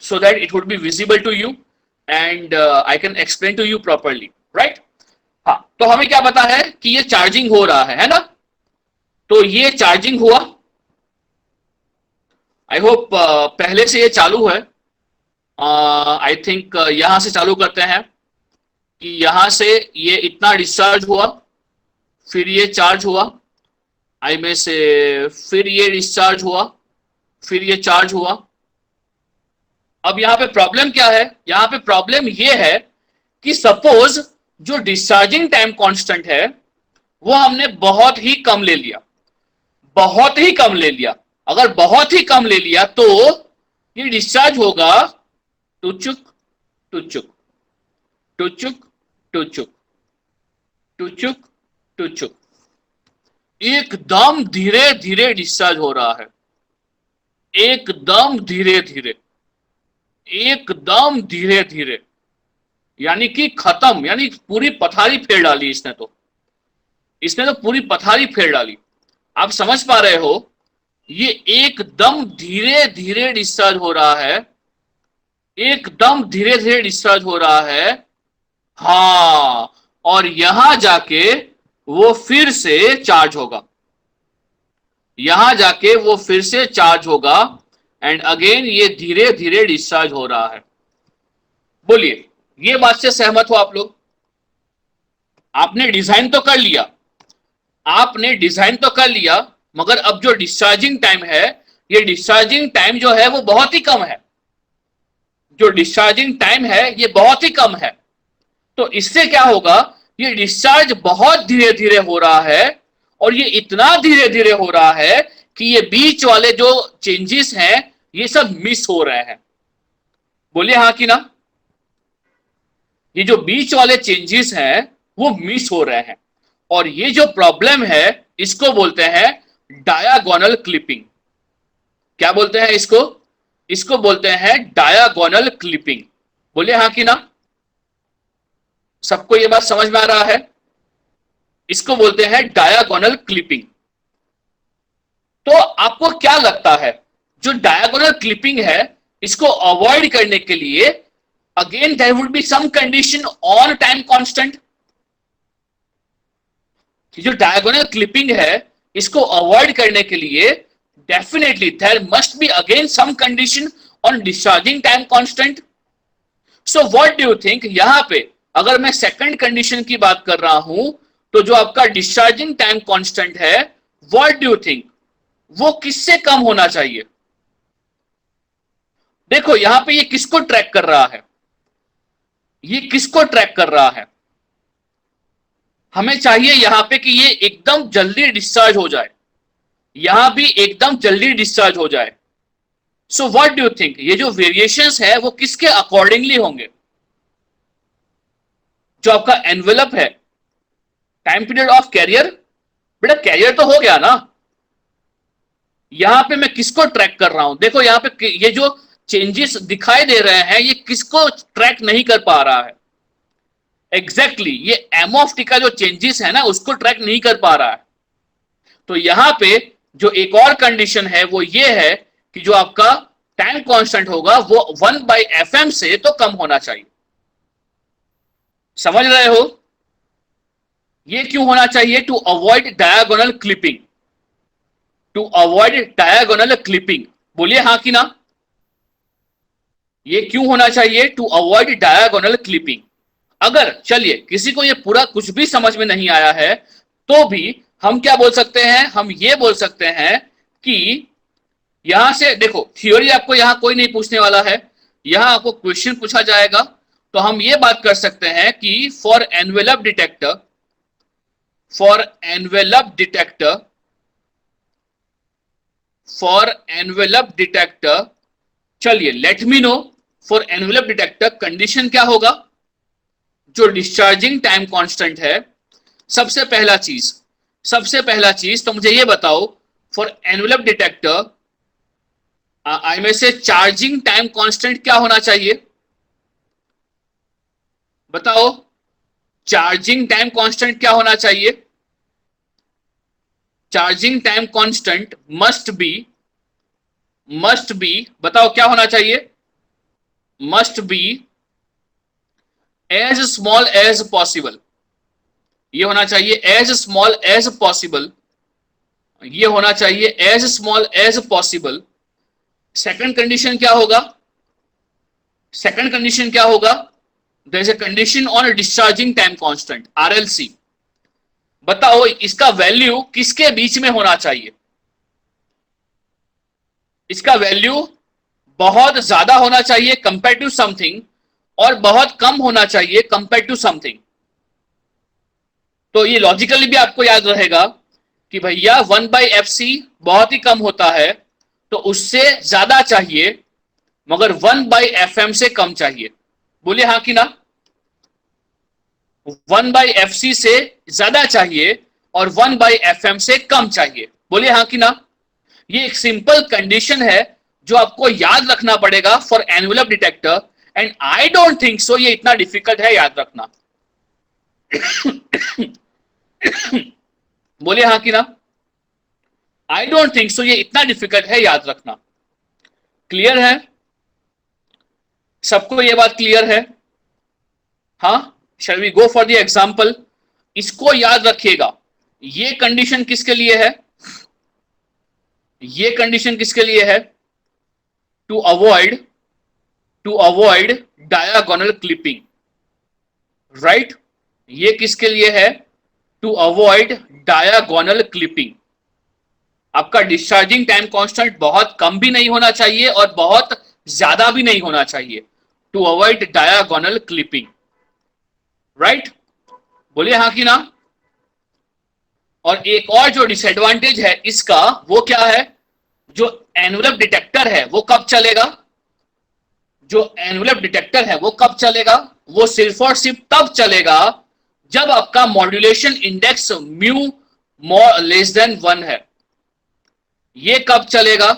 so that it would be visible to you and I can explain to you properly, right? हाँ, तो हमें क्या पता है कि ये चार्जिंग हो रहा है ना। तो ये चार्जिंग हुआ, आई होप पहले से ये चालू है। आई थिंक यहां से चालू करते हैं कि यहां से ये इतना डिस्चार्ज हुआ, फिर ये चार्ज हुआ, आई में से फिर ये डिस्चार्ज हुआ, फिर ये चार्ज हुआ। अब यहां पे प्रॉब्लम क्या है, यहां पे प्रॉब्लम ये है कि सपोज जो डिस्चार्जिंग टाइम कांस्टेंट है वो हमने बहुत ही कम ले लिया, बहुत ही कम ले लिया। अगर बहुत ही कम ले लिया तो ये डिस्चार्ज होगा टुचुक टुचुक टुचुक टुचुक टुचुक टुचुक, एकदम धीरे धीरे डिस्चार्ज हो रहा है, एकदम धीरे धीरे, एकदम धीरे धीरे, यानी कि खत्म, यानी पूरी पथारी फेर डाली इसने तो पूरी पथारी फेर डाली। आप समझ पा रहे हो, ये एकदम धीरे धीरे डिस्चार्ज हो रहा है, एकदम धीरे धीरे डिस्चार्ज हो रहा है। हाँ, और यहां जाके वो फिर से चार्ज होगा, यहां जाके वो फिर से चार्ज होगा एंड अगेन ये धीरे धीरे डिस्चार्ज हो रहा है। बोलिए, ये बात से सहमत हो आप लोग? आपने डिजाइन तो कर लिया, आपने डिजाइन तो कर लिया, मगर अब जो डिस्चार्जिंग टाइम है, ये डिस्चार्जिंग टाइम जो है वो बहुत ही कम है, जो डिस्चार्जिंग टाइम है ये बहुत ही कम है। तो इससे क्या होगा, ये डिस्चार्ज बहुत धीरे धीरे हो रहा है और ये इतना धीरे धीरे हो रहा है कि ये बीच वाले जो चेंजेस हैं ये सब मिस हो रहे हैं। बोलिए हाँ कि ना। ये जो बीच वाले चेंजेस हैं वो मिस हो रहे हैं, और ये जो प्रॉब्लम है इसको बोलते हैं डायागोनल क्लिपिंग। क्या बोलते हैं इसको? इसको बोलते हैं डायागोनल क्लिपिंग। बोलिए हाँ कि ना? सबको ये बात समझ में आ रहा है? इसको बोलते हैं डायागोनल क्लिपिंग। तो आपको क्या लगता है, जो डायगोनल क्लिपिंग है इसको अवॉइड करने के लिए again there would be some condition on time constant. जो डायगोनल क्लिपिंग है इसको अवॉइड करने के लिए definitely there must be again some condition on discharging time constant. So what do you think, यहां पे अगर मैं सेकंड कंडीशन की बात कर रहा हूं तो जो आपका डिस्चार्जिंग टाइम कांस्टेंट है, व्हाट डू यू थिंक वो किससे कम होना चाहिए? देखो यहां पे ये किसको ट्रैक कर रहा है, ये किसको ट्रैक कर रहा है? हमें चाहिए यहां पे कि ये एकदम जल्दी डिस्चार्ज हो जाए, यहां भी एकदम जल्दी डिस्चार्ज हो जाए। सो व्हाट डू यू थिंक, ये जो वेरिएशंस है वो किसके अकॉर्डिंगली होंगे? जो आपका एनवेलप है, टाइम पीरियड ऑफ कैरियर, बेटा कैरियर तो हो गया ना, यहां पे मैं किसको ट्रैक कर रहा हूं? देखो यहां पे ये जो चेंजेस दिखाई दे रहे हैं ये किसको ट्रैक नहीं कर पा रहा है? एग्जैक्टली ये एम ऑफ टी का जो चेंजेस है ना उसको ट्रैक नहीं कर पा रहा है। तो यहां पे जो एक और कंडीशन है वो ये है कि जो आपका टाइम कांस्टेंट होगा वो 1/fm से तो कम होना चाहिए। समझ रहे हो? ये क्यों होना चाहिए? To avoid diagonal clipping, to avoid diagonal clipping. बोलिए हाँ कि ना? ये क्यों होना चाहिए? To avoid diagonal clipping. अगर चलिए किसी को ये पूरा कुछ भी समझ में नहीं आया है तो भी हम क्या बोल सकते हैं, हम ये बोल सकते हैं कि यहां से देखो थ्योरी आपको यहां कोई नहीं पूछने वाला है, यहां आपको क्वेश्चन पूछा जाएगा। तो हम ये बात कर सकते हैं कि for envelope detector, for envelope detector, for envelope detector, चलिए let me know for envelope detector condition क्या होगा? जो डिस्चार्जिंग टाइम कांस्टेंट है, सबसे पहला चीज तो मुझे ये बताओ फॉर एनवेलप डिटेक्टर आई में से चार्जिंग टाइम कांस्टेंट क्या होना चाहिए? बताओ चार्जिंग टाइम कांस्टेंट क्या होना चाहिए? Charging time constant must be बताओ क्या होना चाहिए? Must be as small as possible, ये होना चाहिए एज स्मॉल एज पॉसिबल, ये होना चाहिए as small as possible. Second condition क्या होगा? सेकंड कंडीशन क्या होगा? There is a condition on discharging time constant RLC. बताओ इसका वैल्यू किसके बीच में होना चाहिए? इसका वैल्यू बहुत ज्यादा होना चाहिए कंपेयर टू समथिंग और बहुत कम होना चाहिए कंपेयर टू समथिंग। तो ये लॉजिकली भी आपको याद रहेगा कि भैया 1/fc बहुत ही कम होता है तो उससे ज्यादा चाहिए, मगर 1/fm से कम चाहिए। बोलिए हाँ कि ना? 1/fc से ज्यादा चाहिए और 1/fm से कम चाहिए। बोलिए हाँ कि ना? ये एक सिंपल कंडीशन है जो आपको याद रखना पड़ेगा for envelope detector, and I don't think सो ये इतना डिफिकल्ट है याद रखना। बोलिए हाँ कि ना? आई डोंट थिंक सो ये इतना डिफिकल्ट है याद रखना। क्लियर है? सबको ये बात क्लियर है? हाँ, shall we go for the example? इसको याद रखिएगा, ये कंडीशन किसके लिए है? ये कंडीशन किसके लिए है? To avoid diagonal clipping, right? ये किसके लिए है? To avoid diagonal clipping. आपका डिस्चार्जिंग टाइम कांस्टेंट बहुत कम भी नहीं होना चाहिए और बहुत ज्यादा भी नहीं होना चाहिए, to avoid diagonal clipping, right? बोलिए हाँ कि ना? और एक और जो डिसएडवांटेज है इसका वो क्या है? जो एनवेलप डिटेक्टर है वो कब चलेगा? जो एनवेलप डिटेक्टर है वो कब चलेगा? वो सिर्फ और सिर्फ तब चलेगा जब आपका modulation index mu less than 1 है। ये कब चलेगा?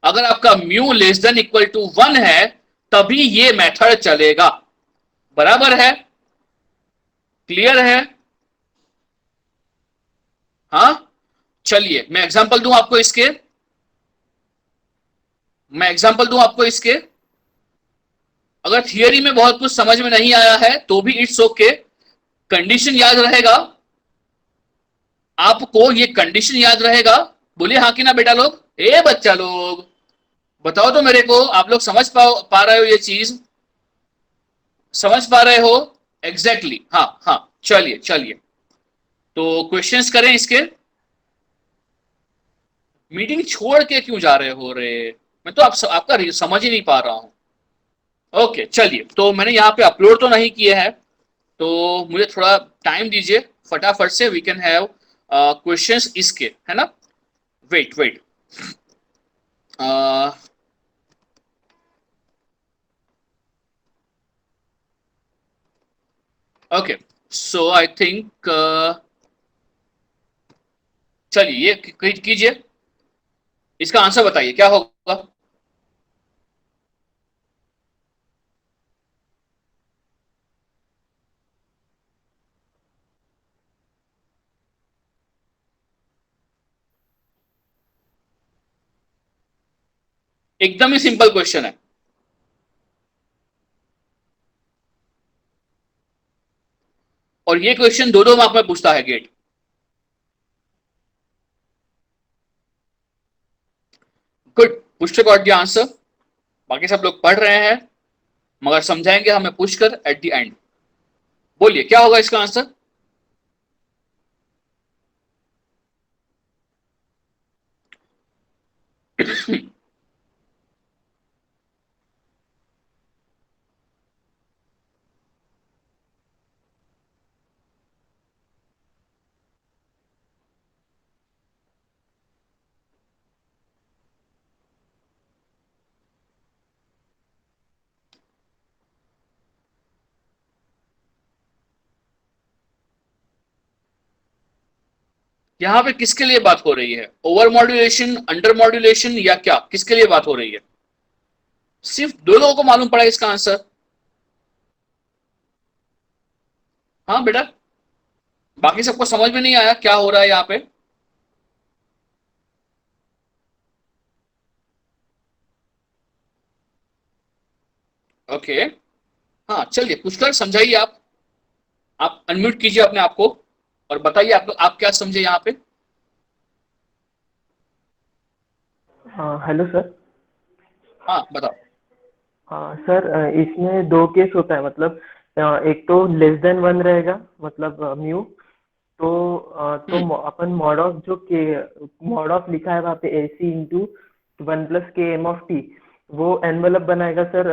अगर आपका mu less than equal to 1 है तभी ये मेथड चलेगा। बराबर है? क्लियर है? हाँ, चलिए मैं एग्जांपल दूं आपको इसके। अगर थियरी में बहुत कुछ समझ में नहीं आया है तो भी इट्स ओके। कंडीशन याद रहेगा आपको, ये कंडीशन याद रहेगा। बोलिए हाँ कि ना बेटा लोग, ए बच्चा लोग बताओ तो मेरे को, आप लोग समझ पा रहे हो? ये चीज समझ पा रहे हो? एग्जैक्टली हाँ हाँ, चलिए चलिए तो क्वेश्चंस करें इसके। मीटिंग छोड़ के क्यों जा रहे हो रे? मैं तो आपका समझ ही नहीं पा रहा हूं। ओके चलिए, तो मैंने यहाँ पे अपलोड तो नहीं किए हैं, तो मुझे थोड़ा टाइम दीजिए, फटाफट से वी कैन हैव क्वेश्चंस इसके, है ना? Wait wait, okay so I think चलिए ये कीजिए, इसका आंसर बताइए क्या होगा। एकदम ही सिंपल क्वेश्चन है। और ये क्वेश्चन दो मार्क में पूछता है गेट। गुड, पुष्ट गॉट द आंसर। बाकी सब लोग पढ़ रहे हैं मगर समझाएंगे हमें पुश कर एट द एंड। बोलिए क्या होगा इसका आंसर? यहां पे किसके लिए बात हो रही है? ओवर मॉड्यूलेशन, अंडर मॉड्यूलेशन, या क्या, किसके लिए बात हो रही है? सिर्फ दो लोगों को मालूम पड़ा इसका आंसर। हाँ बेटा, बाकी सबको समझ में नहीं आया क्या हो रहा है यहाँ पे? ओके, हाँ चलिए पुष्कर समझाइए आप अनम्यूट कीजिए अपने आप को और बताइए आप क्या समझे यहाँ पे। हाँ हेलो सर। हाँ बताओ। हाँ सर, इसमें दो केस होता है, मतलब एक तो लेस देन 1 रहेगा, मतलब म्यू। अपन मॉड ऑफ जो के मॉड ऑफ लिखा है वहाँ पे AC इंटू 1 प्लस के एम ऑफ टी, वो एनवेलप बनाएगा सर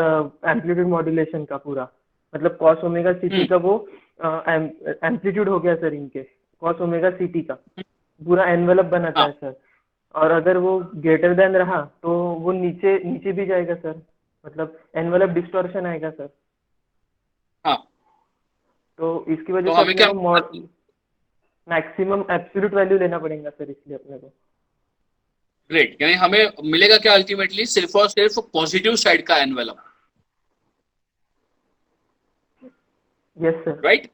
एम्पलीट्यूड मॉड्यूलेशन का पूरा। मतलब कॉस ओमेगा सीटी का वो एम्पलीट्यूड हो गया सर, इनके कॉस ओमेगा सीटी का पूरा एनवेलप बनाता हाँ है सर। और अगर वो ग्रेटर देन रहा तो वो नीचे नीचे भी जाएगा सर, मतलब एनवेलप डिस्टॉर्शन आएगा सर। हाँ, तो इसकी वजह तो से हमें अपने क्या, को मैक्सिमम एब्सोल्यूट वैल्यू लेना पड़ेगा सर, इसलिए अपने को। ग्रेट, यानी हमें मिलेगा क्या अल्टीमेटली? सिर्फ और सिर्फ पॉजिटिव साइड का envelope, yes sir. Right?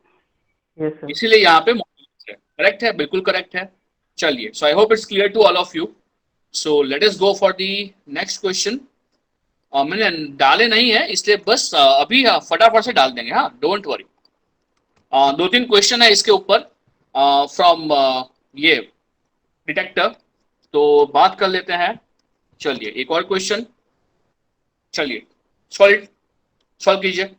Yes sir. इसीलिए यहाँ पे मॉड्यूलेशन है। करेक्ट है, बिल्कुल करेक्ट है। चलिए, so I hope it's clear to all of you. So let us go for the next question. मैंने डाले नहीं है इसलिए बस अभी फटाफट से डाल देंगे, हाँ डोंट वरी। दो तीन क्वेश्चन है इसके ऊपर फ्रॉम ये डिटेक्टर, तो बात कर लेते हैं। चलिए एक और क्वेश्चन, चलिए सॉल्व सॉल्व कीजिए।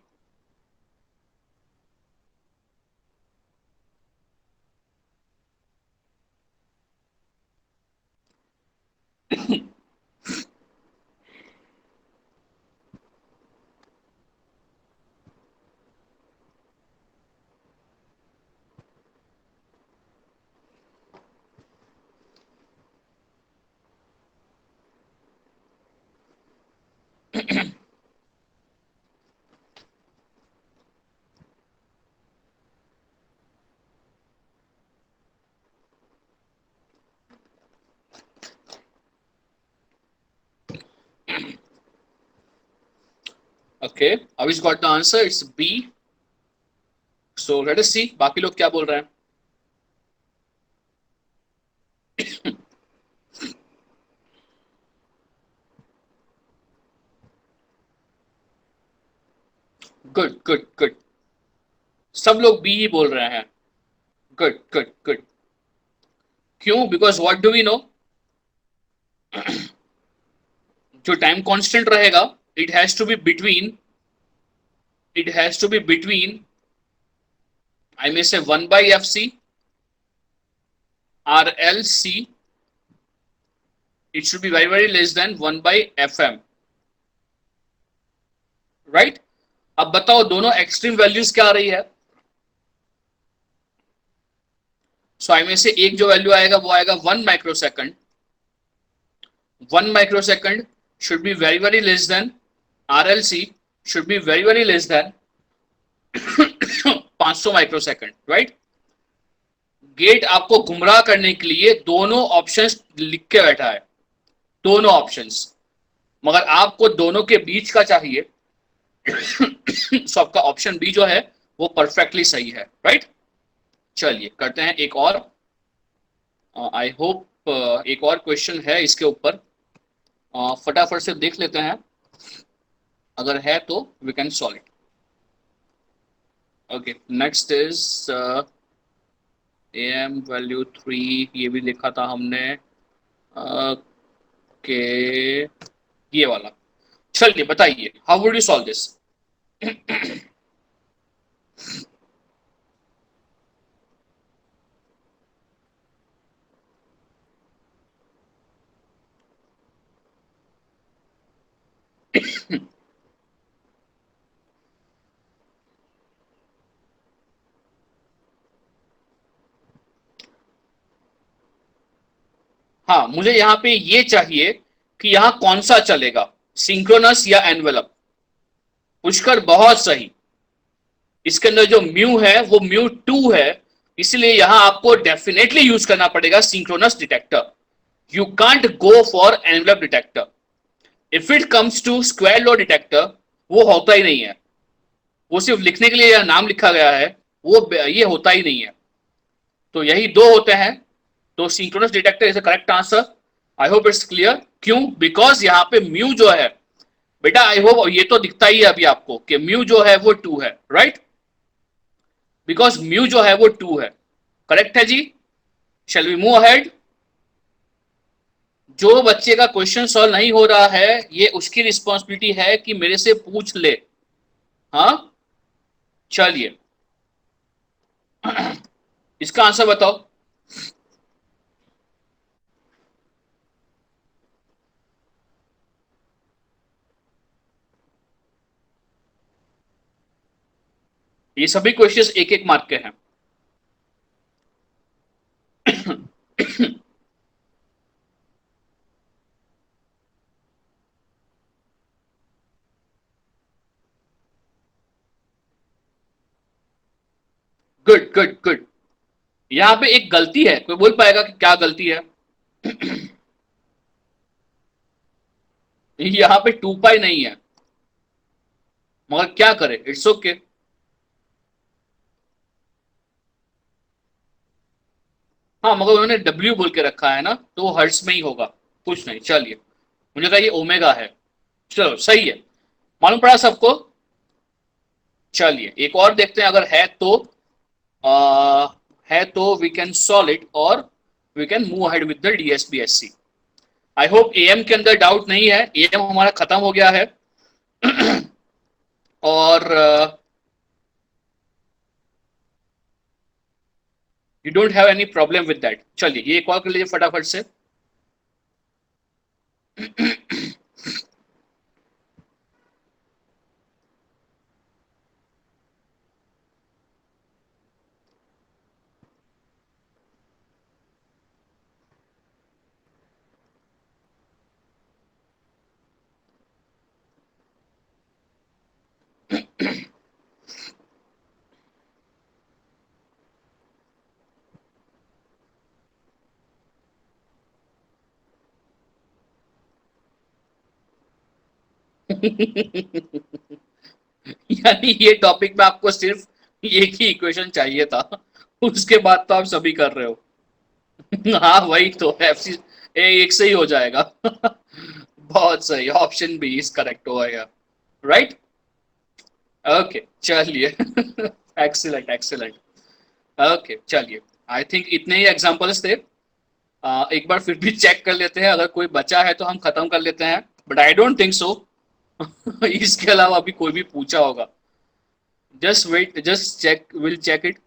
Okay, Avish got the answer. It's B. So let us see बाकी लोग क्या बोल रहे हैं. Good good good. सब लोग बी ही बोल रहे हैं. Good good good. क्यों? Because what do we know, जो टाइम कांस्टेंट रहेगा it has to be between, it has to be between, I may say 1 by F C, R L C, it should be very very less than 1 by fm, right? अब बताओ दोनों एक्सट्रीम वैल्यूज क्या आ रही है. सो आई में से एक जो वैल्यू आएगा वो आएगा 1 microsecond. 1 microsecond should be very very less than, RLC should be very very less than 500 microsecond, right? गेट आपको गुमराह करने के लिए दोनों ऑप्शंस लिख के बैठा है, दोनों ऑप्शंस, मगर आपको दोनों के बीच का चाहिए. सो आपका ऑप्शन बी जो है वो परफेक्टली सही है, राइट? चलिए करते हैं एक और. आई होप एक और क्वेश्चन है इसके ऊपर. फटाफट से देख लेते हैं, अगर है तो we can solve it. Okay, next is M value 3, ये भी देखा था हमने. ओके, ये वाला. चलिए बताइए, how would you solve this? हाँ, मुझे यहाँ पे ये चाहिए कि यहाँ कौन सा चलेगा, सिंक्रोनस या एनवेलप. पुष्कर बहुत सही. इसके अंदर जो म्यू है वो म्यू 2 है, इसलिए यहां आपको डेफिनेटली यूज करना पड़ेगा synchronous detector. You can't go for envelope detector. If it comes to square law detector, वो होता ही नहीं है. वो सिर्फ लिखने के लिए यह नाम लिखा गया है, वो ये होता ही नहीं है. तो यही दो होते हैं. तो synchronous detector is a correct answer. I hope it's clear. क्यों? बिकॉज यहाँ पे म्यू जो है बेटा, आई होप ये तो दिखता ही है अभी आपको कि म्यू जो है वो 2 है, राइट? बिकॉज म्यू जो है वो 2 है. करेक्ट है जी. Shall we move ahead? जो बच्चे का क्वेश्चन सॉल्व नहीं हो रहा है, ये उसकी रिस्पॉन्सिबिलिटी है कि मेरे से पूछ ले. हाँ, चलिए. इसका आंसर बताओ. ये सभी क्वेश्चंस एक एक मार्क के हैं. Good good good. यहां पे एक गलती है, कोई बोल पाएगा कि क्या गलती है? यहां पे 2 पाई नहीं है, मगर क्या करे, इट्स ओके. हाँ, मगर उन्होंने डब्ल्यू बोल के रखा है ना, तो वो हर्ट्स में ही होगा, कुछ नहीं. चलिए, मुझे कहा ये ओमेगा है. चलो सही है, मालूम पड़ा सबको. चलिए एक और देखते हैं, अगर है तो वी कैन सॉल्व इट और we can move ahead with the DSBSC. I hope AM के अंदर डाउट नहीं है, एएम हमारा खत्म हो गया है. और you don't have any problem with that. चलिए ये एक और कर लीजिए फटाफट से. यानी ये टॉपिक में आपको सिर्फ एक ही इक्वेशन चाहिए था, उसके बाद तो आप सभी कर रहे हो। हाँ वही तो, एफसी एक से ही हो जाएगा। बहुत सही, ऑप्शन बी इज करेक्ट होगा, राइट। ओके चलिए। Excellent excellent. ओके चलिए, आई थिंक इतने ही एग्जांपल्स थे। एक बार फिर भी चेक कर लेते हैं, अगर कोई बचा है तो हम खत्म कर लेते हैं, but I don't think so. इसके अलावा अभी कोई भी पूछा होगा। Just wait, just check, will check it.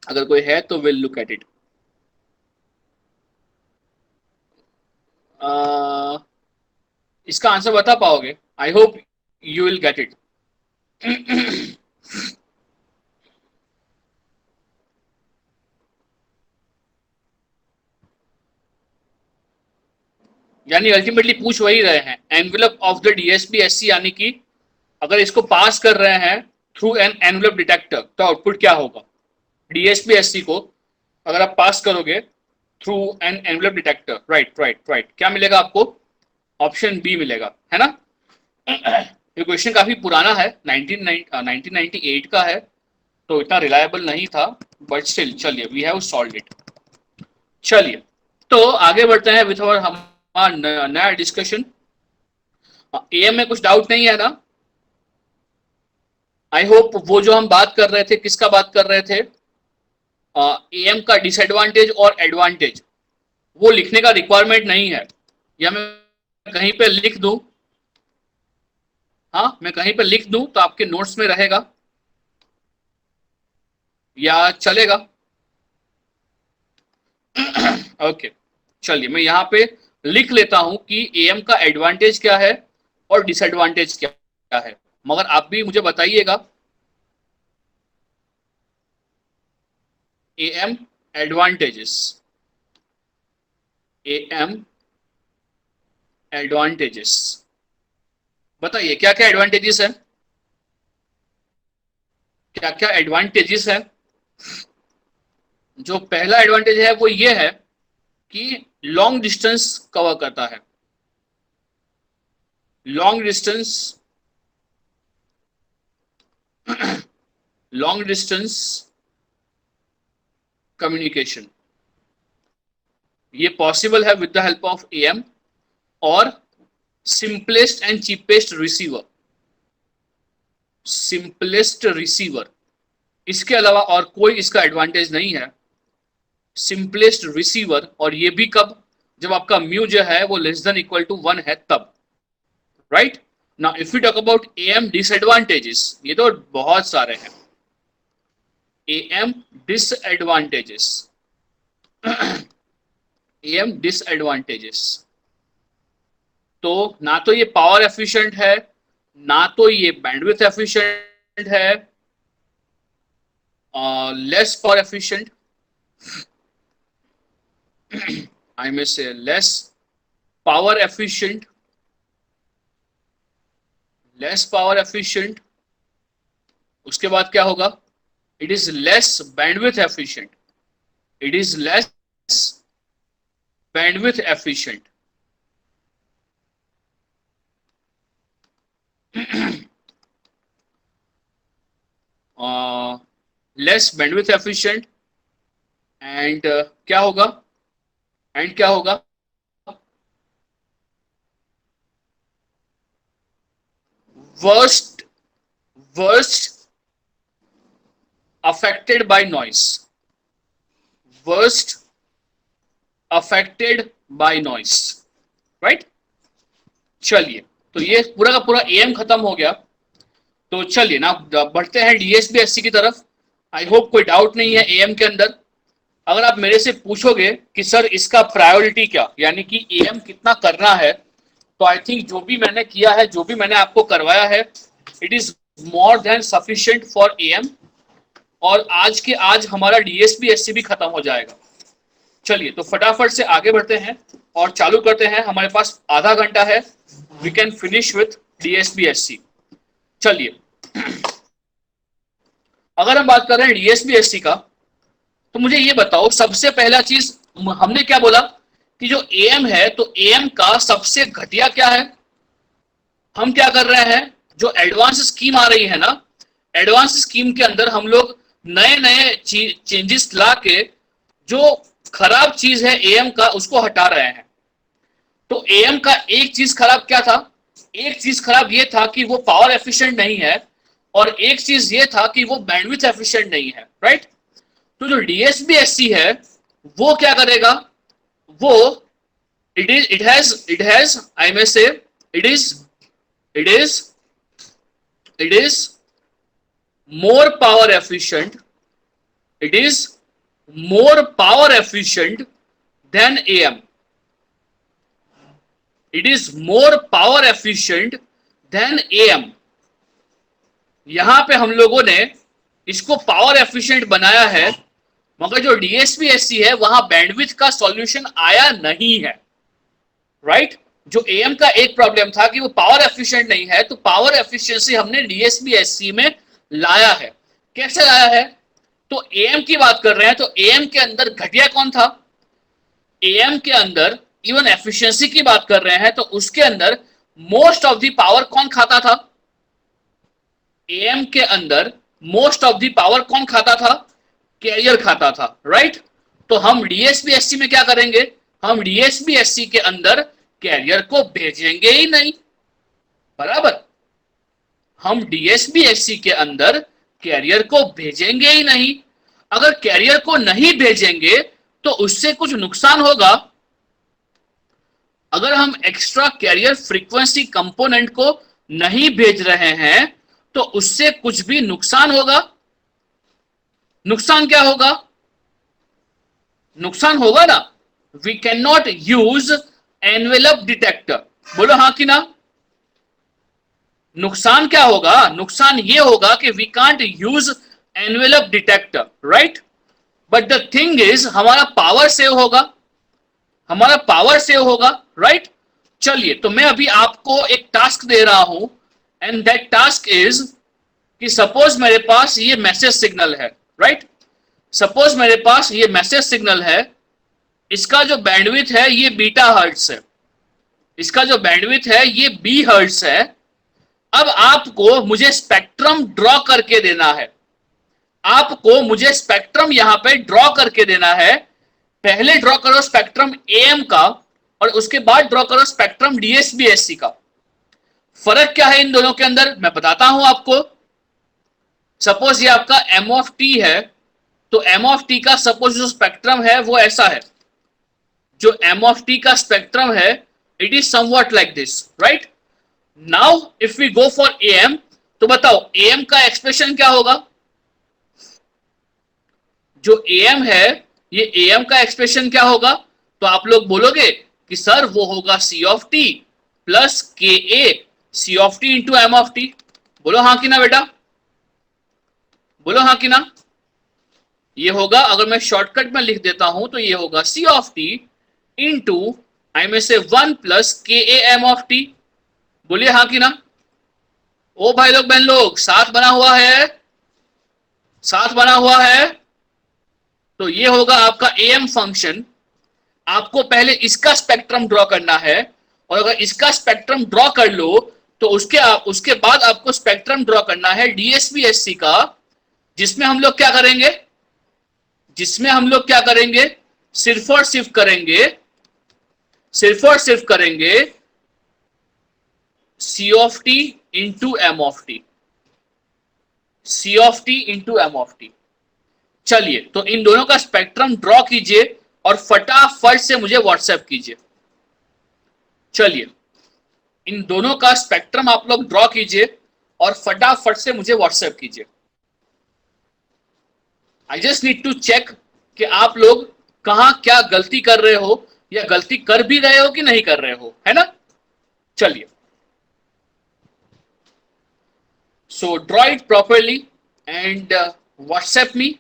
अगर कोई है तो विल लुक एट इट। इसका आंसर बता पाओगे? I hope you will get it. यानी अल्टीमेटली पूछ वही रहे हैं, envelope of the DSB SC, यानी कि अगर इसको पास कर रहे हैं थ्रू एन एनवेलप डिटेक्टर तो आउटपुट क्या होगा? डीएसपी एससी को अगर आप पास करोगे through an envelope detector, right right right, क्या मिलेगा आपको? ऑप्शन बी मिलेगा, है ना। ये क्वेश्चन काफी पुराना है, 1998 का है, तो इतना रिलायबल नहीं था, बट स्टिल चलिए वी हैव सॉल्व्ड इट। चलिए तो आगे बढ़ते हैं विथ हमारा नया डिस्कशन। एएम में कुछ डाउट नहीं है ना? आई होप वो जो हम बात कर रहे थे, किसका बात कर रहे थे, एएम का डिसएडवांटेज और एडवांटेज, वो लिखने का रिक्वायरमेंट नहीं है, या मैं कहीं पे लिख दूं, हाँ मैं कहीं पे लिख दूं तो आपके नोट्स में रहेगा या चलेगा? ओके चलिए, मैं यहाँ पे लिख लेता हूं कि एएम का एडवांटेज क्या है और डिसएडवांटेज क्या है, मगर आप भी मुझे बताइएगा। एएम एडवांटेजेस, एएम एडवांटेजेस, बताइए क्या क्या एडवांटेजेस है, क्या क्या एडवांटेजेस है। जो पहला एडवांटेज है वो ये है कि लॉन्ग डिस्टेंस कवर करता है, long distance, long distance communication, ये पॉसिबल है with the help of AM, और simplest and cheapest receiver, simplest receiver, इसके अलावा और कोई इसका एडवांटेज नहीं है, सिंपलेस्ट रिसीवर, और ये भी कब? जब आपका म्यू जो है वो लेस देन इक्वल टू 1 है तब, right. Now if you talk about am disadvantages, ये तो बहुत सारे हैं। एएम डिसएडवांटेजेस, एएम डिसएडवांटेजेस, तो ना तो ये पावर एफिशिएंट है, ना तो ये बैंडविड्थ एफिशिएंट है, less power efficient, I may say less power efficient, less power efficient, उसके बाद क्या होगा? It is less bandwidth efficient, it is less bandwidth efficient, less bandwidth efficient, and क्या होगा? एंड क्या होगा? Worst, worst affected by noise, worst affected by noise, right. चलिए तो ये पूरा का पूरा एएम खत्म हो गया। तो चलिए ना बढ़ते हैं डीएसपी एससी की तरफ। आई होप कोई डाउट नहीं है एएम के अंदर। अगर आप मेरे से पूछोगे कि सर इसका प्रायोरिटी क्या, यानी कि एएम कितना करना है, तो आई थिंक जो भी मैंने किया है, जो भी मैंने आपको करवाया है, it is more than sufficient for am, और आज के आज हमारा डीएसपी एससी भी खत्म हो जाएगा। चलिए तो फटाफट से आगे बढ़ते हैं और चालू करते हैं। हमारे पास आधा घंटा है, we can finish with DSB SC. चलिए अगर हम बात कर रहे हैं डीएसपी एससी का, तो मुझे ये बताओ सबसे पहला चीज, हमने क्या बोला कि जो एएम है, तो एएम का सबसे घटिया क्या है? हम क्या कर रहे हैं? जो एडवांस स्कीम आ रही है ना, एडवांस स्कीम के अंदर हम लोग नए नए चेंजेस ला के जो खराब चीज है एएम का उसको हटा रहे हैं। तो एएम का एक चीज खराब क्या था, एक चीज खराब ये था कि वो पावर एफिशिएंट नहीं है, और एक चीज ये था कि वो बैंडविड्थ एफिशिएंट नहीं है, राइट। तो जो डीएसबीएससी है वो क्या करेगा, वो it has I may say it is it is it is more power efficient, it is more power efficient than AM, it is more power efficient than AM। यहां पे हम लोगों ने इसको पावर एफिशिएंट बनाया है, मगर जो डीएसपीएससी है वहां बैंडविड्थ का सॉल्यूशन आया नहीं है, राइट। जो एएम का एक प्रॉब्लम था कि वो पावर एफिशिएंट नहीं है, तो पावर एफिशिएंसी हमने डीएसपीएससी में लाया है। कैसे लाया है, तो एएम की बात कर रहे हैं, तो एएम के अंदर घटिया कौन था, एएम के अंदर इवन एफिशिएंसी की बात कर रहे हैं तो उसके अंदर मोस्ट ऑफ द पावर कौन खाता था, एएम के अंदर मोस्ट ऑफ द पावर कौन खाता था, कैरियर खाता था, राइट। तो हम डीएसपीएससी में क्या करेंगे, हम डीएसपीएससी के अंदर कैरियर को भेजेंगे ही नहीं, बराबर। हम डीएसपीएससी के अंदर कैरियर को भेजेंगे ही नहीं। अगर कैरियर को नहीं भेजेंगे तो उससे कुछ नुकसान होगा। अगर हम एक्स्ट्रा कैरियर फ्रीक्वेंसी कंपोनेंट को नहीं भेज रहे हैं तो उससे कुछ भी नुकसान होगा। नुकसान क्या होगा, नुकसान होगा ना, we can not use envelope detector, बोलो हाँ कि ना। नुकसान क्या होगा, नुकसान ये होगा कि we can't use envelope detector, right. But the thing is हमारा पावर सेव होगा, हमारा पावर सेव होगा, राइट। चलिए, तो मैं अभी आपको एक टास्क दे रहा हूं, एंड दैट टास्क इज कि सपोज मेरे पास ये मैसेज सिग्नल है, राइट। सपोज मेरे पास ये मैसेज सिग्नल है, इसका जो बैंडविड्थ है ये बीटा हर्ट्ज है, इसका जो बैंडविड्थ है ये बी हर्ट्ज है। अब आपको मुझे स्पेक्ट्रम ड्रॉ करके देना है, आपको मुझे स्पेक्ट्रम यहां पे ड्रॉ करके देना है। पहले ड्रॉ करो स्पेक्ट्रम एएम का, और उसके बाद ड्रॉ करो स्पेक्ट्रम डीएसबीएससी का। फर्क क्या है इन दोनों के अंदर मैं बताता हूं आपको। सपोज ये आपका एम ऑफ टी है, तो एम ऑफ टी का सपोज जो स्पेक्ट्रम है वो ऐसा है, जो एम ऑफ टी का स्पेक्ट्रम है it is somewhat like this, right. Now if we go for AM, तो बताओ एएम का एक्सप्रेशन क्या होगा, जो एएम है ये एएम का एक्सप्रेशन क्या होगा, तो आप लोग बोलोगे कि सर वो होगा सी ऑफ टी प्लस के A C of T into M of T. बोलो हाँ कि ना बेटा, बोलो हाँ कि ना। ये होगा, अगर मैं शॉर्टकट में लिख देता हूं तो ये होगा सी ऑफ टी इंटू आई में से 1 प्लस के ए एम ऑफ टी। बोलिए हाँ कि ना। ओ भाई लोग बहन लोग, साथ बना हुआ है, साथ बना हुआ है। तो ये होगा आपका एएम फंक्शन। आपको पहले इसका स्पेक्ट्रम ड्रॉ करना है, और अगर इसका स्पेक्ट्रम ड्रॉ कर लो तो उसके बाद आपको स्पेक्ट्रम ड्रॉ करना है डीएसपीएससी का, जिसमें हम लोग क्या करेंगे, जिसमें हम लोग क्या करेंगे, सिर्फ और सिर्फ करेंगे, सिर्फ और सिर्फ करेंगे C of T into M of T, C of T into M of T. चलिए, तो इन दोनों का स्पेक्ट्रम ड्रॉ कीजिए और फटाफट से मुझे व्हाट्सएप कीजिए। चलिए, इन दोनों का स्पेक्ट्रम आप लोग ड्रॉ कीजिए और फटाफट से मुझे व्हाट्सएप कीजिए। I just need to check कि आप लोग कहां क्या गलती कर रहे हो, या गलती कर भी रहे हो कि नहीं कर रहे हो, है ना। चलिए, so draw it properly and WhatsApp me.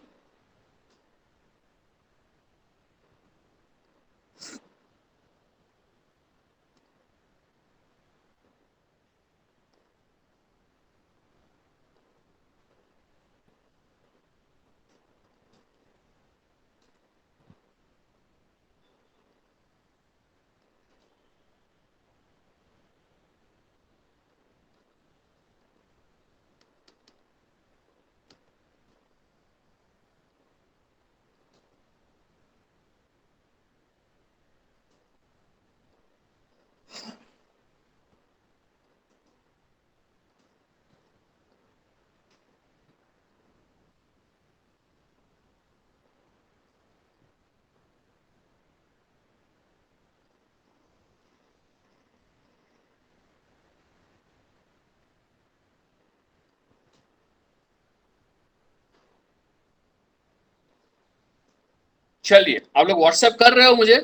चलिए, आप लोग व्हाट्सएप कर रहे हो मुझे?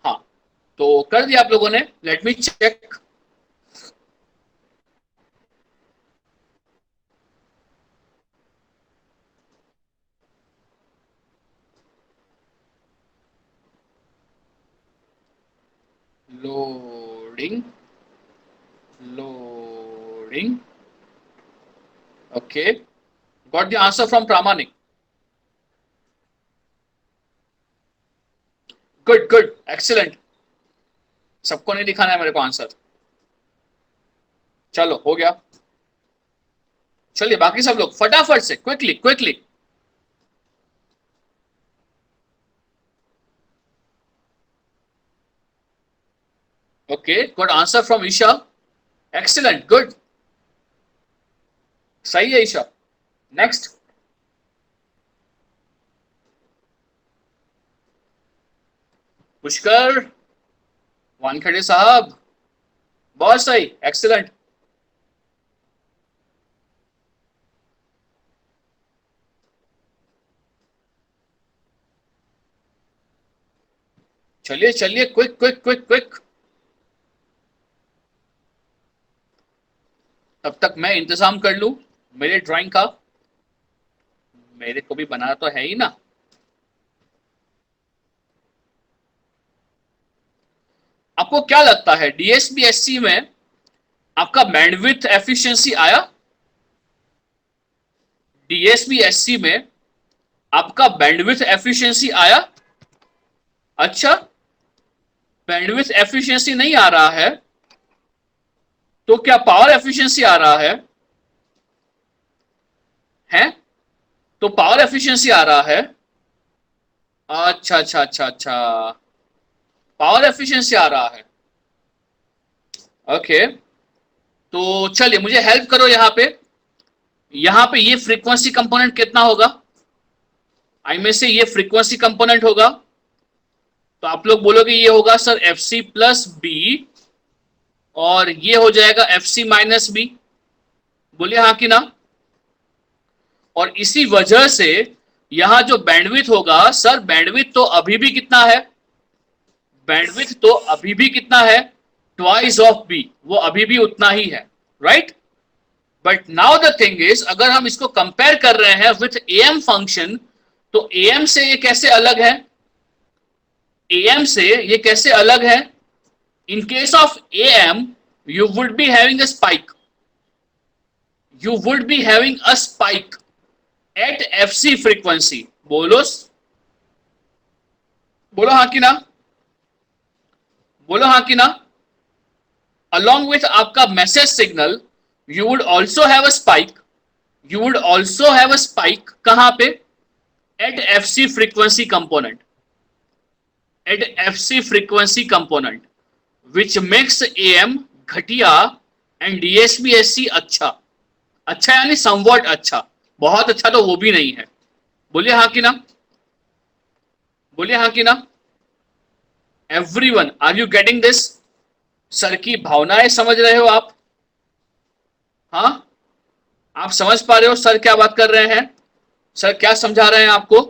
हाँ, तो कर दिया आप लोगों ने? Let me check. Loading, loading. Okay, got the answer from Pramanik. Good good, excellent. सबको नहीं दिखाना है मेरे को आंसर। चलो, हो गया। चलिए, बाकी सब लोग फटाफट से, quickly quickly. Okay, good answer from Esha. Excellent, good. सही है ईशा। नेक्स्ट। पुष्कर, वानखेड़े साहब, बहुत सही, एक्सीलेंट। चलिए चलिए, क्विक क्विक क्विक क्विक। तब तक मैं इंतजाम कर लूं मेरे ड्राइंग का। मेरे को भी बनाना तो है ही ना। आपको क्या लगता है डीएसबीएससी में आपका बैंडविड्थ एफिशिएंसी आया? डीएसबीएससी में आपका बैंडविड्थ एफिशिएंसी आया? अच्छा, बैंडविड्थ एफिशिएंसी नहीं आ रहा है तो क्या पावर एफिशिएंसी आ रहा है? हैं? तो पावर एफिशिएंसी आ रहा है। अच्छा अच्छा अच्छा अच्छा, पावर एफिशिएंसी आ रहा है। ओके, तो चलिए मुझे हेल्प करो यहां पे ये फ्रीक्वेंसी कंपोनेंट कितना होगा? आई में से ये फ्रीक्वेंसी कंपोनेंट होगा, तो आप लोग बोलोगे ये होगा सर एफ सी प्लस बी, और ये हो जाएगा एफ सी माइनस बी। बोलिए हाँ कि ना। और इसी वजह से यहां जो बैंडविड्थ होगा, सर बैंडविड्थ तो अभी भी कितना है? बैंडविड्थ तो अभी भी कितना है? ट्वाइस ऑफ बी, वो अभी भी उतना ही है, right? But now the thing is, अगर हम इसको कंपेयर कर रहे हैं विथ एएम फंक्शन, तो एएम से ये कैसे अलग है? एएम से ये कैसे अलग है? In case of am you would be having a spike, you would be having a spike at fc frequency। बोलो, बोलो हाँ कि ना, बोलो हाँ कि ना। along with आपका message signal you would also have a spike, you would also have a spike कहां पे? at fc frequency component, at fc frequency component which makes am घटिया एंड डीएसबीएससी अच्छा। अच्छा यानी समवॉट अच्छा, बहुत अच्छा तो वो भी नहीं है। बोलिए हाँ कि ना, बोलिए हाँ कि ना। Everyone, are you getting this? Sir की भावनाएं समझ रहे हो आप? हाँ, आप समझ पा रहे हो सर क्या बात कर रहे हैं? सर क्या समझा रहे हैं आपको?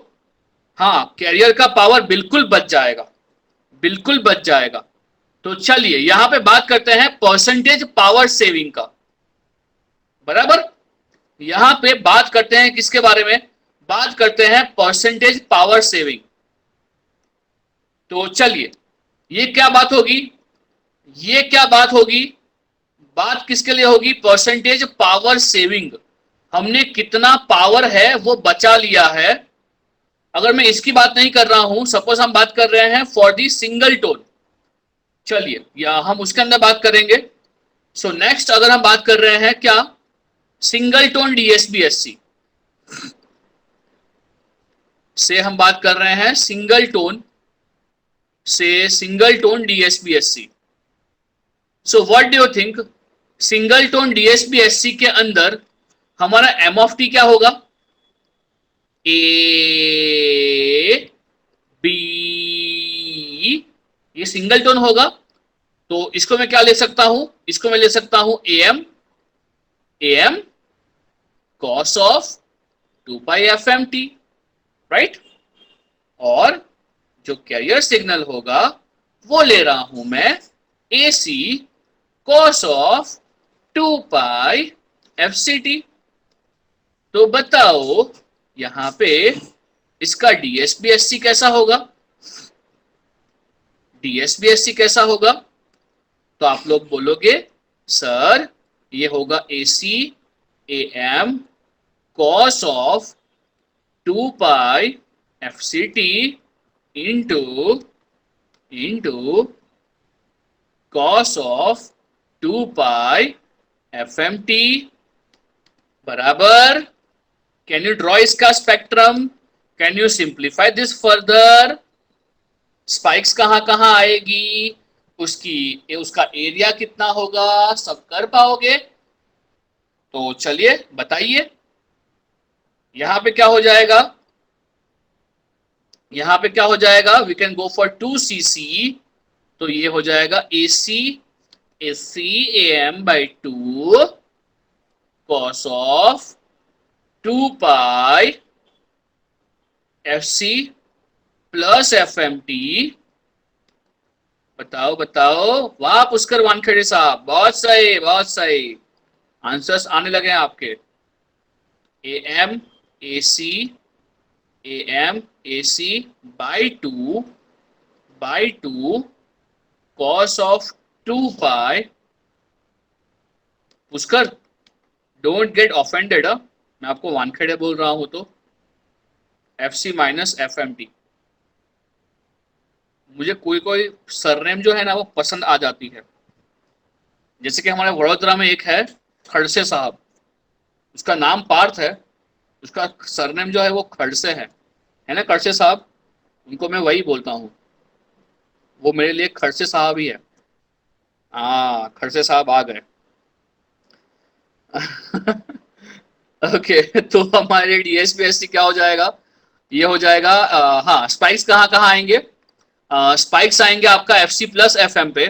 हाँ, कैरियर का पावर बिल्कुल बच जाएगा, बिल्कुल बच जाएगा। तो चलिए यहां पे बात करते हैं परसेंटेज पावर सेविंग का, बराबर। यहां पे बात करते हैं किसके बारे में? बात करते हैं परसेंटेज पावर सेविंग। तो चलिए, ये क्या बात होगी? ये क्या बात होगी? बात किसके लिए होगी? Percentage power saving. हमने कितना पावर है वो बचा लिया है। अगर मैं इसकी बात नहीं कर रहा हूं, सपोज हम बात कर रहे हैं फॉर दी सिंगल टोन, चलिए या हम उसके अंदर बात करेंगे। सो नेक्स्ट अगर हम बात कर रहे हैं क्या? सिंगल टोन डीएसबीएससी से हम बात कर रहे हैं, सिंगल टोन से single tone DSBSC. So what do you think? Single tone DSBSC के अंदर हमारा एम ऑफ टी क्या होगा? ए बी, ये सिंगल टोन होगा, तो इसको मैं क्या ले सकता हूं? इसको मैं ले सकता हूं M am cos of 2 pi fmt, राइट। और जो कैरियर सिग्नल होगा वो ले रहा हूं मैं AC cos of 2 pi fct। तो बताओ यहां पे इसका DSBSC कैसा होगा? DSBSC कैसा होगा? तो आप लोग बोलोगे सर ये होगा AC AM cos of 2 pi fct into cos of 2 pi fmt बराबर, कैन यू ड्रॉ इसका spectrum? Can you simplify this further? Spikes कहां कहां आएगी, उसका एरिया कितना होगा, सब कर पाओगे? तो चलिए बताइए यहां पे क्या हो जाएगा, यहां पे क्या हो जाएगा? We can go for 2cc, तो ये हो जाएगा AC AM by 2 cos of 2 pi FC plus FMT। बताओ बताओ, वाह पुष्कर वानखेड़े साहब, बहुत सही बहुत सही, आंसर्स आने लगे हैं आपके। AM AC by 2 cos of 2 pi। Pushkar don't get offended, मैं आपको वानखेड़े बोल रहा हूं तो FC माइनस FMT। मुझे कोई कोई सरनेम जो है ना वो पसंद आ जाती है, जैसे कि हमारे वडोदरा में एक है खड़से साहब, उसका नाम पार्थ है, उसका सरनेम जो है वो खड़से है ना खड़से साहब, उनको मैं वही बोलता हूँ, वो मेरे लिए खड़से साहब ही है। हाँ खड़से साहब आ गए। ओके तो हमारे DSBSC क्या हो जाएगा? ये हो जाएगा हाँ, स्पाइक्स कहाँ कहाँ आएंगे? स्पाइक्स आएंगे आपका FC प्लस FM पे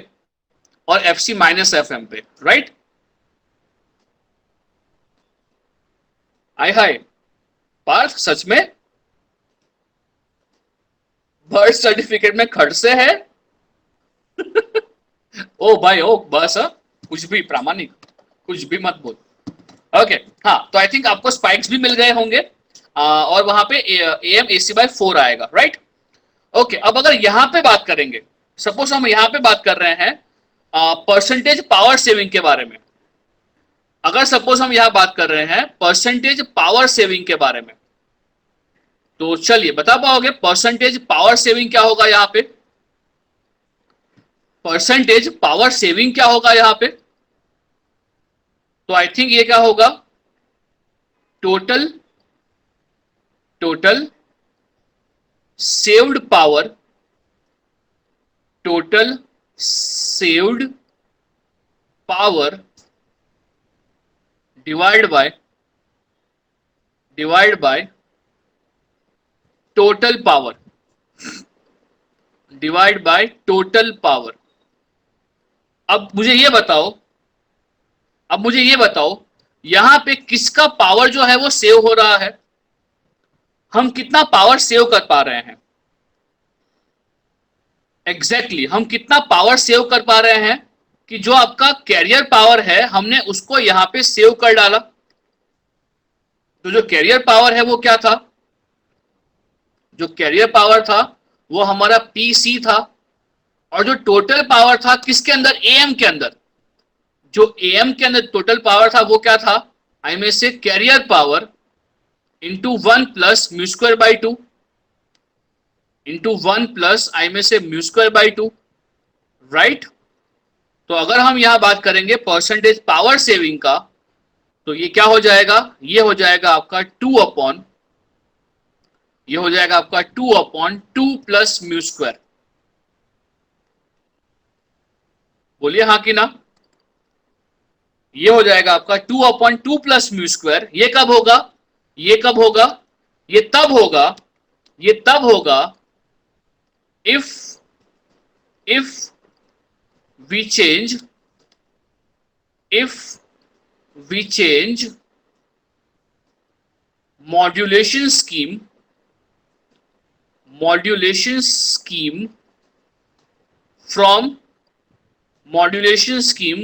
और FC माइनस FM पे, राइट। आय हाय पार्थ, सच में बर्थ सर्टिफिकेट में खड़से है? ओ भाई ओ बस, कुछ भी प्रामाणिक, कुछ भी मत बोल। ओके हाँ, तो आई थिंक आपको स्पाइक्स भी मिल गए होंगे और वहां पे AM AC by 4 आएगा, राइट। ओके अब अगर यहां पे बात करेंगे, सपोज हम यहां पे बात कर रहे हैं परसेंटेज पावर सेविंग के बारे में, अगर सपोज हम यहां बात कर रहे हैं परसेंटेज पावर सेविंग के बारे में, तो चलिए बता पाओगे परसेंटेज पावर सेविंग क्या होगा यहां पे? परसेंटेज पावर सेविंग क्या होगा यहां पे? तो आई थिंक ये क्या होगा? Total saved power, total saved power divide by total power, divide by total power. अब मुझे ये बताओ यहां पे किसका पावर जो है वो सेव हो रहा है, हम कितना पावर सेव कर पा रहे हैं? एग्जैक्टली हम कितना पावर सेव कर पा रहे हैं कि जो आपका कैरियर पावर है हमने उसको यहां पे सेव कर डाला। तो जो कैरियर पावर है वो क्या था? जो कैरियर पावर था वो हमारा PC था, और जो टोटल पावर था किसके अंदर? AM के अंदर। जो AM के अंदर टोटल पावर था वो क्या था? आई में से carrier power into 1 plus mu square by 2, into 1 plus आई में से म्यू स्क्वायर बाई 2, राइट। तो अगर हम यहां बात करेंगे परसेंटेज पावर सेविंग का, तो ये क्या हो जाएगा? ये हो जाएगा आपका 2/2 प्लस म्यू स्क्वायर। बोलिए हाँ कि ना? ये हो जाएगा आपका 2/2 प्लस म्यू स्क्वायर। ये कब होगा? ये तब होगा if we change we change modulation scheme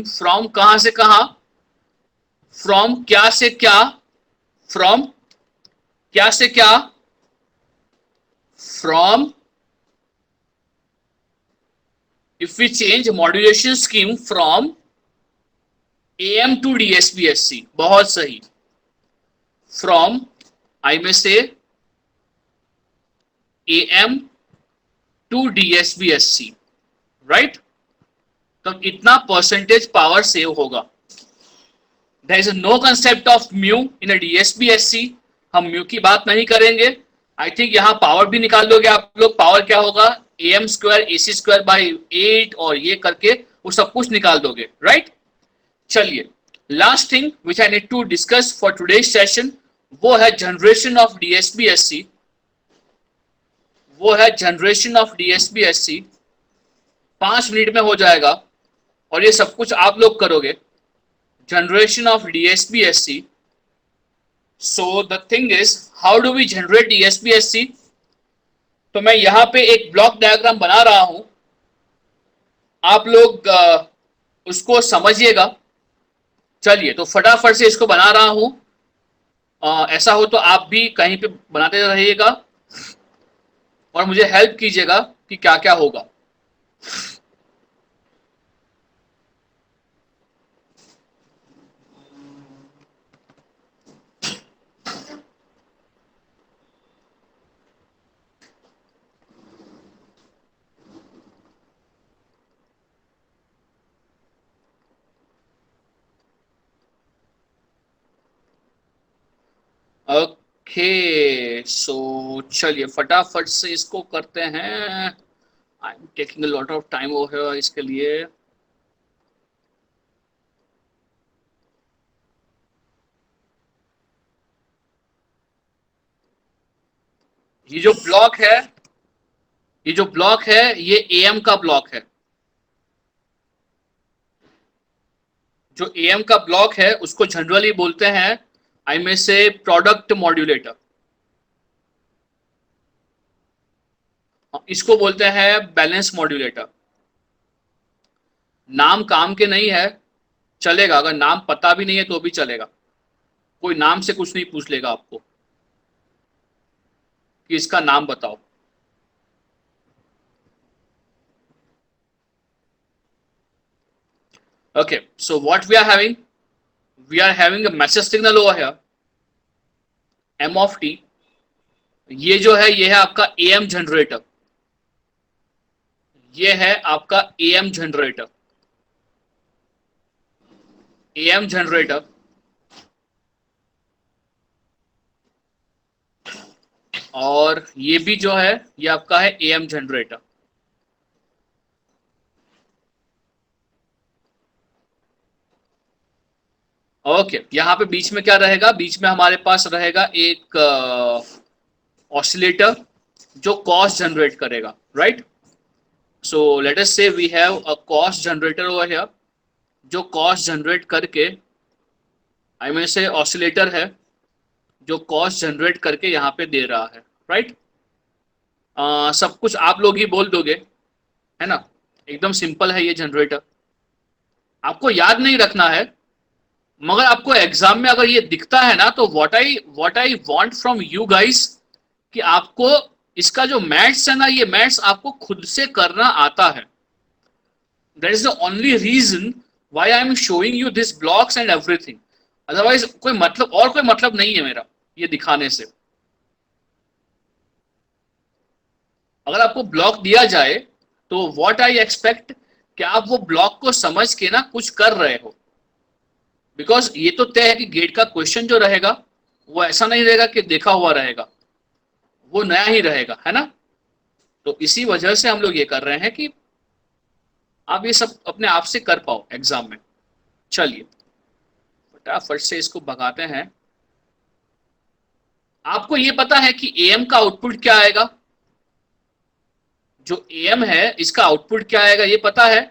from कहां से कहां, from क्या से क्या, from क्या से क्या, from if we change modulation scheme from AM to DSPSC, बहुत सही, from I may say AM to DSPSC, right? तो इतना परसेंटेज पावर सेव होगा. There is no concept of mu in a DSPSC. हम म्यू की बात नहीं करेंगे. आई थिंक यहाँ पावर भी निकाल लोगे आप लोग. पावर क्या होगा, AM square AC square by 8 और ये करके वो सब कुछ निकाल दोगे, राइट? चलिए, last thing which I need to discuss for today's session वो है जनरेशन ऑफ DSPSC. 5 मिनट में हो जाएगा और ये सब कुछ आप लोग करोगे. Generation of DSPSC. So the thing is, how do we generate DSPSC? तो मैं यहाँ पे एक ब्लॉक डायग्राम बना रहा हूं, आप लोग उसको समझिएगा. चलिए, तो फटाफट से इसको बना रहा हूं. ऐसा हो तो आप भी कहीं पे बनाते रहिएगा और मुझे हेल्प कीजिएगा कि क्या क्या होगा. ओके, सो चलिए फटाफट से इसको करते हैं. I am taking a lot of time over इसके लिए. ये जो ब्लॉक है ये AM का ब्लॉक है. जो AM का ब्लॉक है उसको जनरली बोलते हैं आई में से प्रोडक्ट मॉड्यूलेटर. इसको बोलते हैं बैलेंस मॉड्यूलेटर. नाम काम के नहीं है, चलेगा. अगर नाम पता भी नहीं है तो भी चलेगा. कोई नाम से कुछ नहीं पूछ लेगा आपको कि इसका नाम बताओ. Okay, so what we are having a message signal over here, M of t. ये जो है ये है आपका AM जनरेटर. ये है आपका AM जनरेटर. और ये भी जो है ये आपका है AM जनरेटर. ओके, यहाँ पे बीच में क्या रहेगा, बीच में हमारे पास रहेगा एक ऑसिलेटर जो कॉस्ट जनरेट करेगा, right? So let us say we have a cos generator over here जो कॉस्ट जनरेट करके आई मीन से ऑसिलेटर है जो कॉस्ट जनरेट करके यहाँ पे दे रहा है, राइट? सब कुछ आप लोग ही बोल दोगे, है ना? एकदम सिंपल है ये जनरेटर. आपको याद नहीं रखना है, मगर आपको एग्जाम में अगर ये दिखता है ना तो what I want from you guys कि आपको इसका जो मैथ्स है ना, ये मैथ्स आपको खुद से करना आता है. That is the only reason why I am showing you this blocks and everything. Otherwise कोई मतलब नहीं है मेरा ये दिखाने से. अगर आपको ब्लॉक दिया जाए तो व्हाट आई एक्सपेक्ट कि आप वो ब्लॉक को समझ के ना कुछ कर रहे हो. बिकॉज ये तो तय है कि गेट का क्वेश्चन जो रहेगा वो ऐसा नहीं रहेगा कि देखा हुआ रहेगा, वो नया ही रहेगा, है ना? तो इसी वजह से हम लोग ये कर रहे हैं कि आप ये सब अपने आप से कर पाओ एग्जाम में. चलिए फटाफट से इसको भगाते हैं. आपको ये पता है कि AM का आउटपुट क्या आएगा? जो AM है इसका आउटपुट क्या आएगा ये पता है?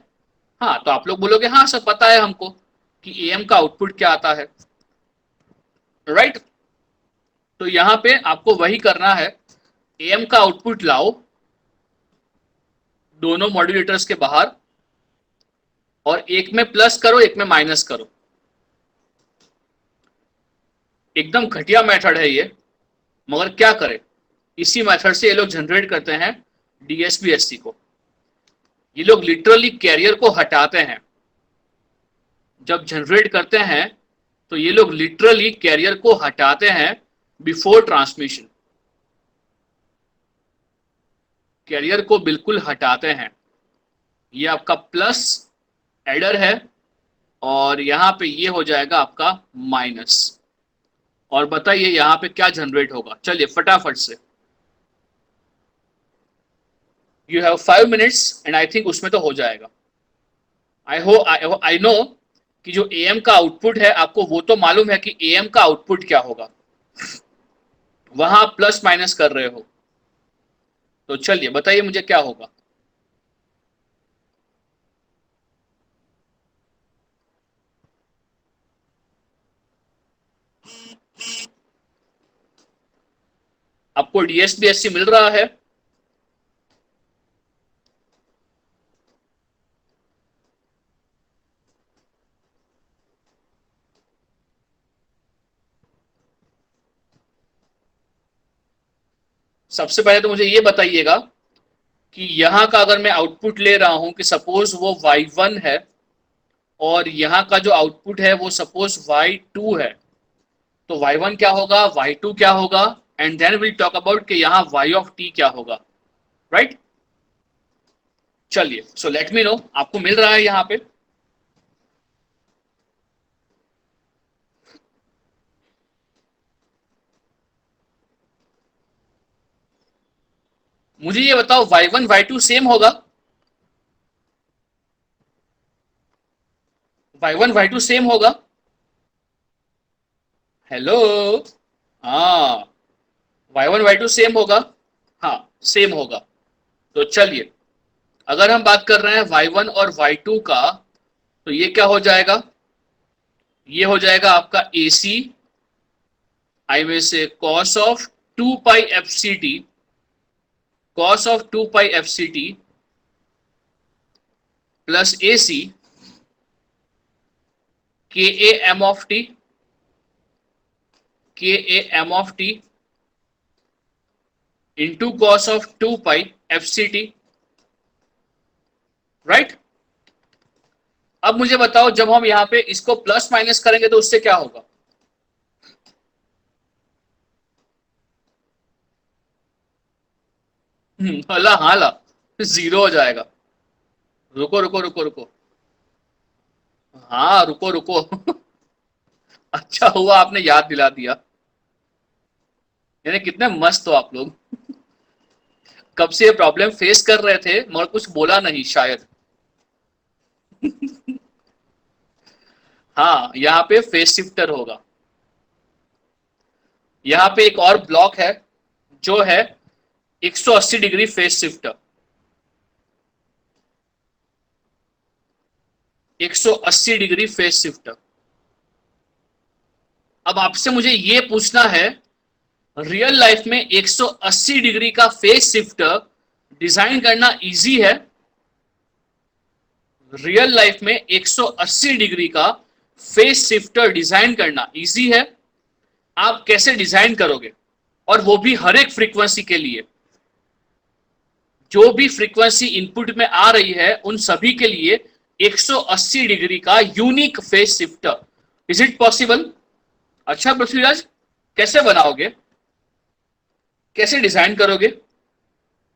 हाँ, तो आप लोग बोलोगे हाँ सर पता है हमको. कि AM का आउटपुट क्या आता है, राइट। तो यहां पे आपको वही करना है, AM का आउटपुट लाओ दोनों मॉड्यूलेटर्स के बाहर, और एक में प्लस करो एक में माइनस करो। एकदम घटिया मेथड है ये, मगर क्या करें, इसी मेथड से ये लोग जनरेट करते हैं DSP-SC को। ये लोग लिटरली कैरियर को हटाते हैं जब जनरेट करते हैं, तो ये लोग लिटरली कैरियर को हटाते हैं बिफोर ट्रांसमिशन, कैरियर को बिल्कुल हटाते हैं। ये आपका प्लस एडर है और यहां पे ये हो जाएगा आपका माइनस। और बताइए यहां पे क्या जनरेट होगा, चलिए फटाफट से। You have 5 minutes and I think उसमें तो हो जाएगा। आई नो कि जो AM का आउटपुट है आपको वो तो मालूम है कि AM का आउटपुट क्या होगा, वहां प्लस माइनस कर रहे हो, तो चलिए बताइए मुझे क्या होगा। आपको DSP-SC मिल रहा है? सबसे पहले तो मुझे ये बताइएगा कि यहां का अगर मैं आउटपुट ले रहा हूं कि सपोज वो Y1 है और यहां का जो आउटपुट है वो सपोज Y2 है, तो Y1 क्या होगा, Y2 क्या होगा, and then will talk about कि यहां Y क्या होगा, राइट। चलिए, सो लेट मी नो आपको मिल रहा है यहां पे। मुझे ये बताओ Y1 Y2 सेम होगा, Y1 Y2 सेम होगा? हेलो, हाँ, Y1 Y2 सेम होगा, हाँ सेम होगा। तो चलिए, अगर हम बात कर रहे हैं Y1 और Y2 का, तो ये क्या हो जाएगा, ये हो जाएगा आपका AC आई में से cos of 2 pi FCT, cos of 2 pi FCT plus AC KAM of T, KAM of T into cos of 2 pi FCT, right. अब मुझे बताओ जब हम यहां पे इसको प्लस माइनस करेंगे तो उससे क्या होगा, हला हाला जीरो हो जाएगा। रुको रुको रुको रुको, हाँ रुको रुको अच्छा हुआ आपने याद दिला दिया, यानी कितने मस्त हो आप लोग। कब से ये प्रॉब्लम फेस कर रहे थे मगर कुछ बोला नहीं शायद। हाँ, यहाँ पे फेस शिफ्टर होगा। यहाँ पे एक और ब्लॉक है जो है 180 degree face shifter, 180 degree face shifter. अब आपसे मुझे ये पूछना है, रियल लाइफ में 180 डिग्री का फेस शिफ्टर डिजाइन करना इजी है? रियल लाइफ में 180 डिग्री का फेस शिफ्टर डिजाइन करना इजी है? आप कैसे डिजाइन करोगे, और वो भी हर एक फ्रीक्वेंसी के लिए, जो भी फ्रीक्वेंसी इनपुट में आ रही है उन सभी के लिए 180 डिग्री का unique face shifter, is it possible? अच्छा पृथ्वीराज, कैसे बनाओगे, कैसे डिजाइन करोगे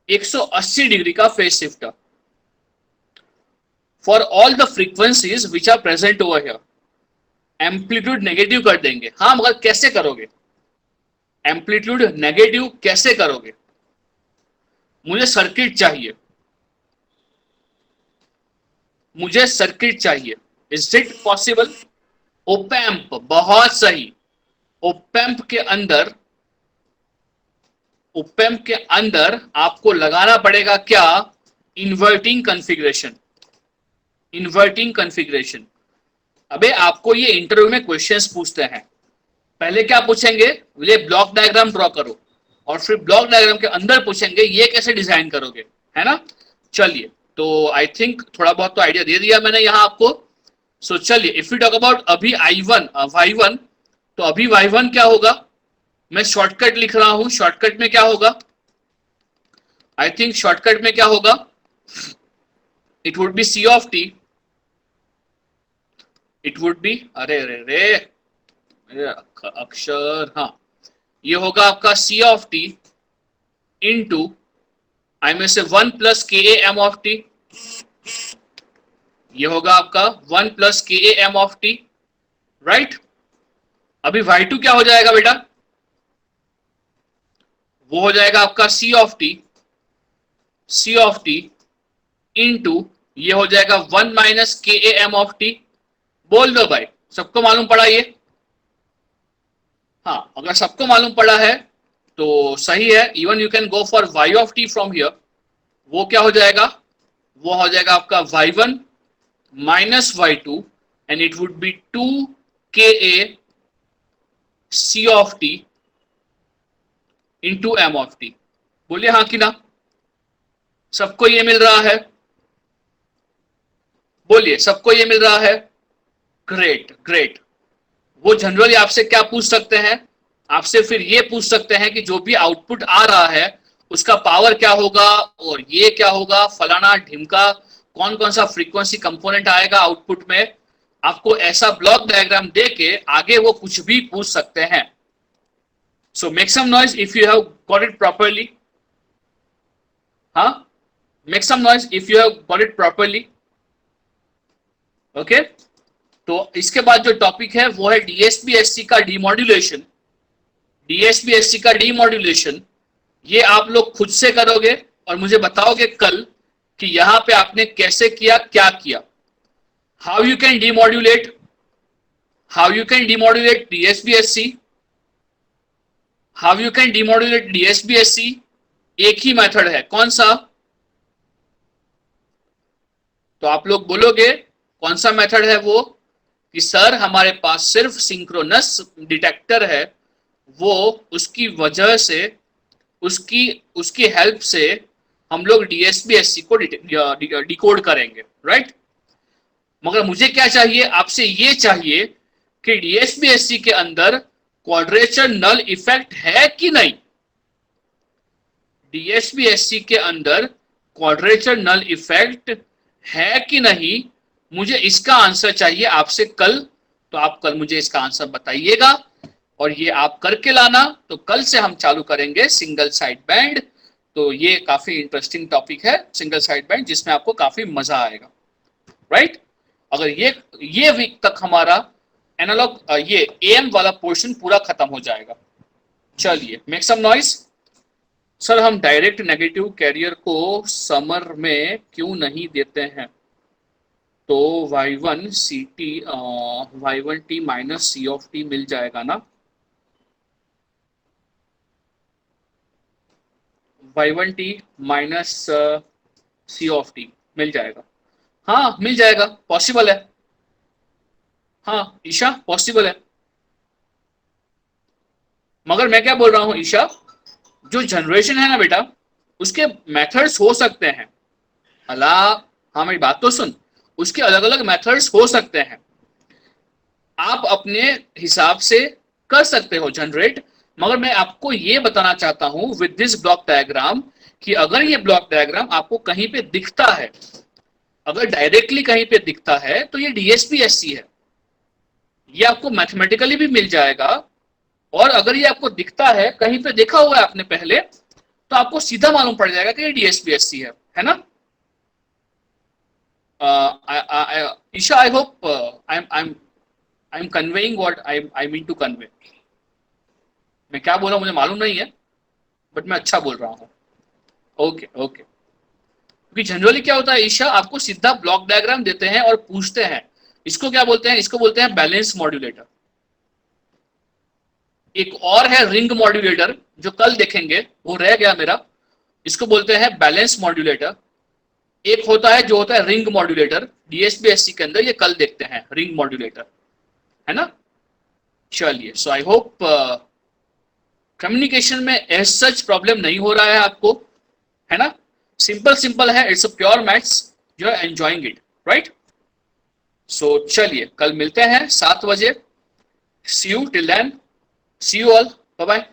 180 डिग्री का phase shifter for all the frequencies which are present over here? Amplitude negative कर देंगे, हाँ, मगर कैसे करोगे, एम्पलीट्यूड नेगेटिव कैसे करोगे? मुझे सर्किट चाहिए, मुझे सर्किट चाहिए, इज इट पॉसिबल? ओपैम्प, बहुत सही। ओपैम्प के अंदर, ओपैम्प के अंदर आपको लगाना पड़ेगा क्या, इन्वर्टिंग कॉन्फ़िगरेशन, इन्वर्टिंग कॉन्फ़िगरेशन। अबे आपको ये इंटरव्यू में क्वेश्चंस पूछते हैं, पहले क्या पूछेंगे, ये ब्लॉक डायग्राम ड्रॉ करो, और फिर ब्लॉक डायग्राम के अंदर पूछेंगे ये कैसे डिजाइन करोगे, है ना। चलिए, तो आई थिंक थोड़ा बहुत तो आइडिया दे दिया मैंने यहाँ आपको। सो चलिए, इफ यू टॉक अबाउट अभी I1 Y1, तो अभी Y1 क्या होगा, मैं शॉर्टकट लिख रहा हूं, शॉर्टकट में क्या होगा, आई थिंक शॉर्टकट में क्या होगा, it would B C of T, it would B, अरे अरे अरे अक्षर, हाँ, ये होगा आपका C ऑफ टी इंटू आई में से 1 प्लस के ए एम ऑफ टी, ये होगा आपका 1 प्लस के A M of T, right. अभी Y2 क्या हो जाएगा बेटा, वो हो जाएगा आपका C ऑफ टी इंटू ये हो जाएगा 1 माइनस के ए एम ऑफ टी। बोल दो भाई, सबको मालूम पड़ा ये, हाँ, अगर सबको मालूम पड़ा है तो सही है। Even you can go for y of T from here, वो क्या हो जाएगा, वो हो जाएगा आपका y1 minus y2 and it would be 2 K A C of T into M of T. बोलिए हाँ कि ना, सबको ये मिल रहा है, बोलिए सबको ये मिल रहा है, ग्रेट ग्रेट। वो जनरली आपसे क्या पूछ सकते हैं, आपसे फिर ये पूछ सकते हैं कि जो भी आउटपुट आ रहा है उसका पावर क्या होगा, और ये क्या होगा, फलाना ढिमका, कौन कौन सा फ्रीक्वेंसी कंपोनेंट आएगा आउटपुट में। आपको ऐसा ब्लॉक डायग्राम दे के आगे वो कुछ भी पूछ सकते हैं। So make some noise if you have got it properly, हाँ, make some noise if you have got it properly, okay. तो इसके बाद जो टॉपिक है वो है डीएसपी-एससी का डीमॉड्यूलेशन। डीएसपी-एससी का डीमॉड्यूलेशन ये आप लोग खुद से करोगे और मुझे बताओगे कल कि यहां पे आपने कैसे किया, क्या किया, how you can demodulate, how you can demodulate DSBSC, how you can demodulate DSBSC. एक ही मेथड है, कौन सा, तो आप लोग बोलोगे कौन सा मेथड है वो, कि सर हमारे पास सिर्फ सिंक्रोनस डिटेक्टर है, वो उसकी वजह से, उसकी हेल्प से हम लोग डीएसपी-एससी को डिकोड करेंगे, राइट। मगर मुझे क्या चाहिए, आपसे ये चाहिए कि डीएसपी-एससी के अंदर क्वाड्रेचर नल इफेक्ट है कि नहीं, डीएसपी-एससी के अंदर क्वाड्रेचर नल इफेक्ट है कि नहीं, मुझे इसका आंसर चाहिए आपसे कल। तो आप कल मुझे इसका आंसर बताइएगा और ये आप करके लाना। तो कल से हम चालू करेंगे सिंगल साइड बैंड। तो ये काफी इंटरेस्टिंग टॉपिक है सिंगल साइड बैंड, जिसमें आपको काफी मजा आएगा, राइट। अगर ये वीक तक हमारा एनालॉग ये एएम वाला पोर्शन पूरा खत्म हो जाएगा। चलिए, मेक सम नॉइस। सर हम डायरेक्ट नेगेटिव कैरियर को समर में क्यों नहीं देते हैं, तो y1 minus C of T मिल जाएगा ना, y1t minus C of T मिल जाएगा, हाँ मिल जाएगा, पॉसिबल है, हाँ ईशा पॉसिबल है। मगर मैं क्या बोल रहा हूं ईशा, जो जनरेशन है ना बेटा, उसके मेथड्स हो सकते हैं, अल्लाह, हाँ मेरी बात तो सुन, उसके अलग अलग मेथड्स हो सकते हैं, आप अपने हिसाब से कर सकते हो जनरेट। मगर मैं आपको ये बताना चाहता हूं विद दिस ब्लॉक डायग्राम कि अगर ये ब्लॉक डायग्राम आपको कहीं पे दिखता है, अगर डायरेक्टली कहीं पे दिखता है, तो ये डीएसपी-एससी है, ये आपको मैथमेटिकली भी मिल जाएगा। और अगर ये आपको दिखता है, कहीं पे देखा हुआ है आपने पहले, तो आपको सीधा मालूम पड़ जाएगा कि ये डीएसपी-एससी है ना। Isha, I hope I'm conveying what I mean to convey. मैं क्या बोल रहा हूँ मुझे मालूम नहीं है, बट मैं अच्छा बोल रहा हूँ। Okay okay. क्योंकि जनरली क्या होता है ईशा, आपको सीधा ब्लॉक डायग्राम देते हैं और पूछते हैं, इसको क्या बोलते हैं, इसको बोलते हैं बैलेंस मॉड्यूलेटर। एक और है रिंग मॉड्यूलेटर, जो कल देखेंगे, वो रह गया मेरा, इसको बोलते हैं बैलेंस मॉड्यूलेटर। एक होता है जो होता है रिंग मॉड्यूलेटर, डीएसपी-एससी के अंदर, ये कल देखते हैं रिंग मॉड्यूलेटर, है ना। चलिए, सो आई होप कम्युनिकेशन में एज सच प्रॉब्लम नहीं हो रहा है आपको, है ना। सिंपल सिंपल है, it's a pure maths, you are enjoying it, right. So चलिए, कल मिलते हैं 7 बजे। See you, till then see you all, bye bye.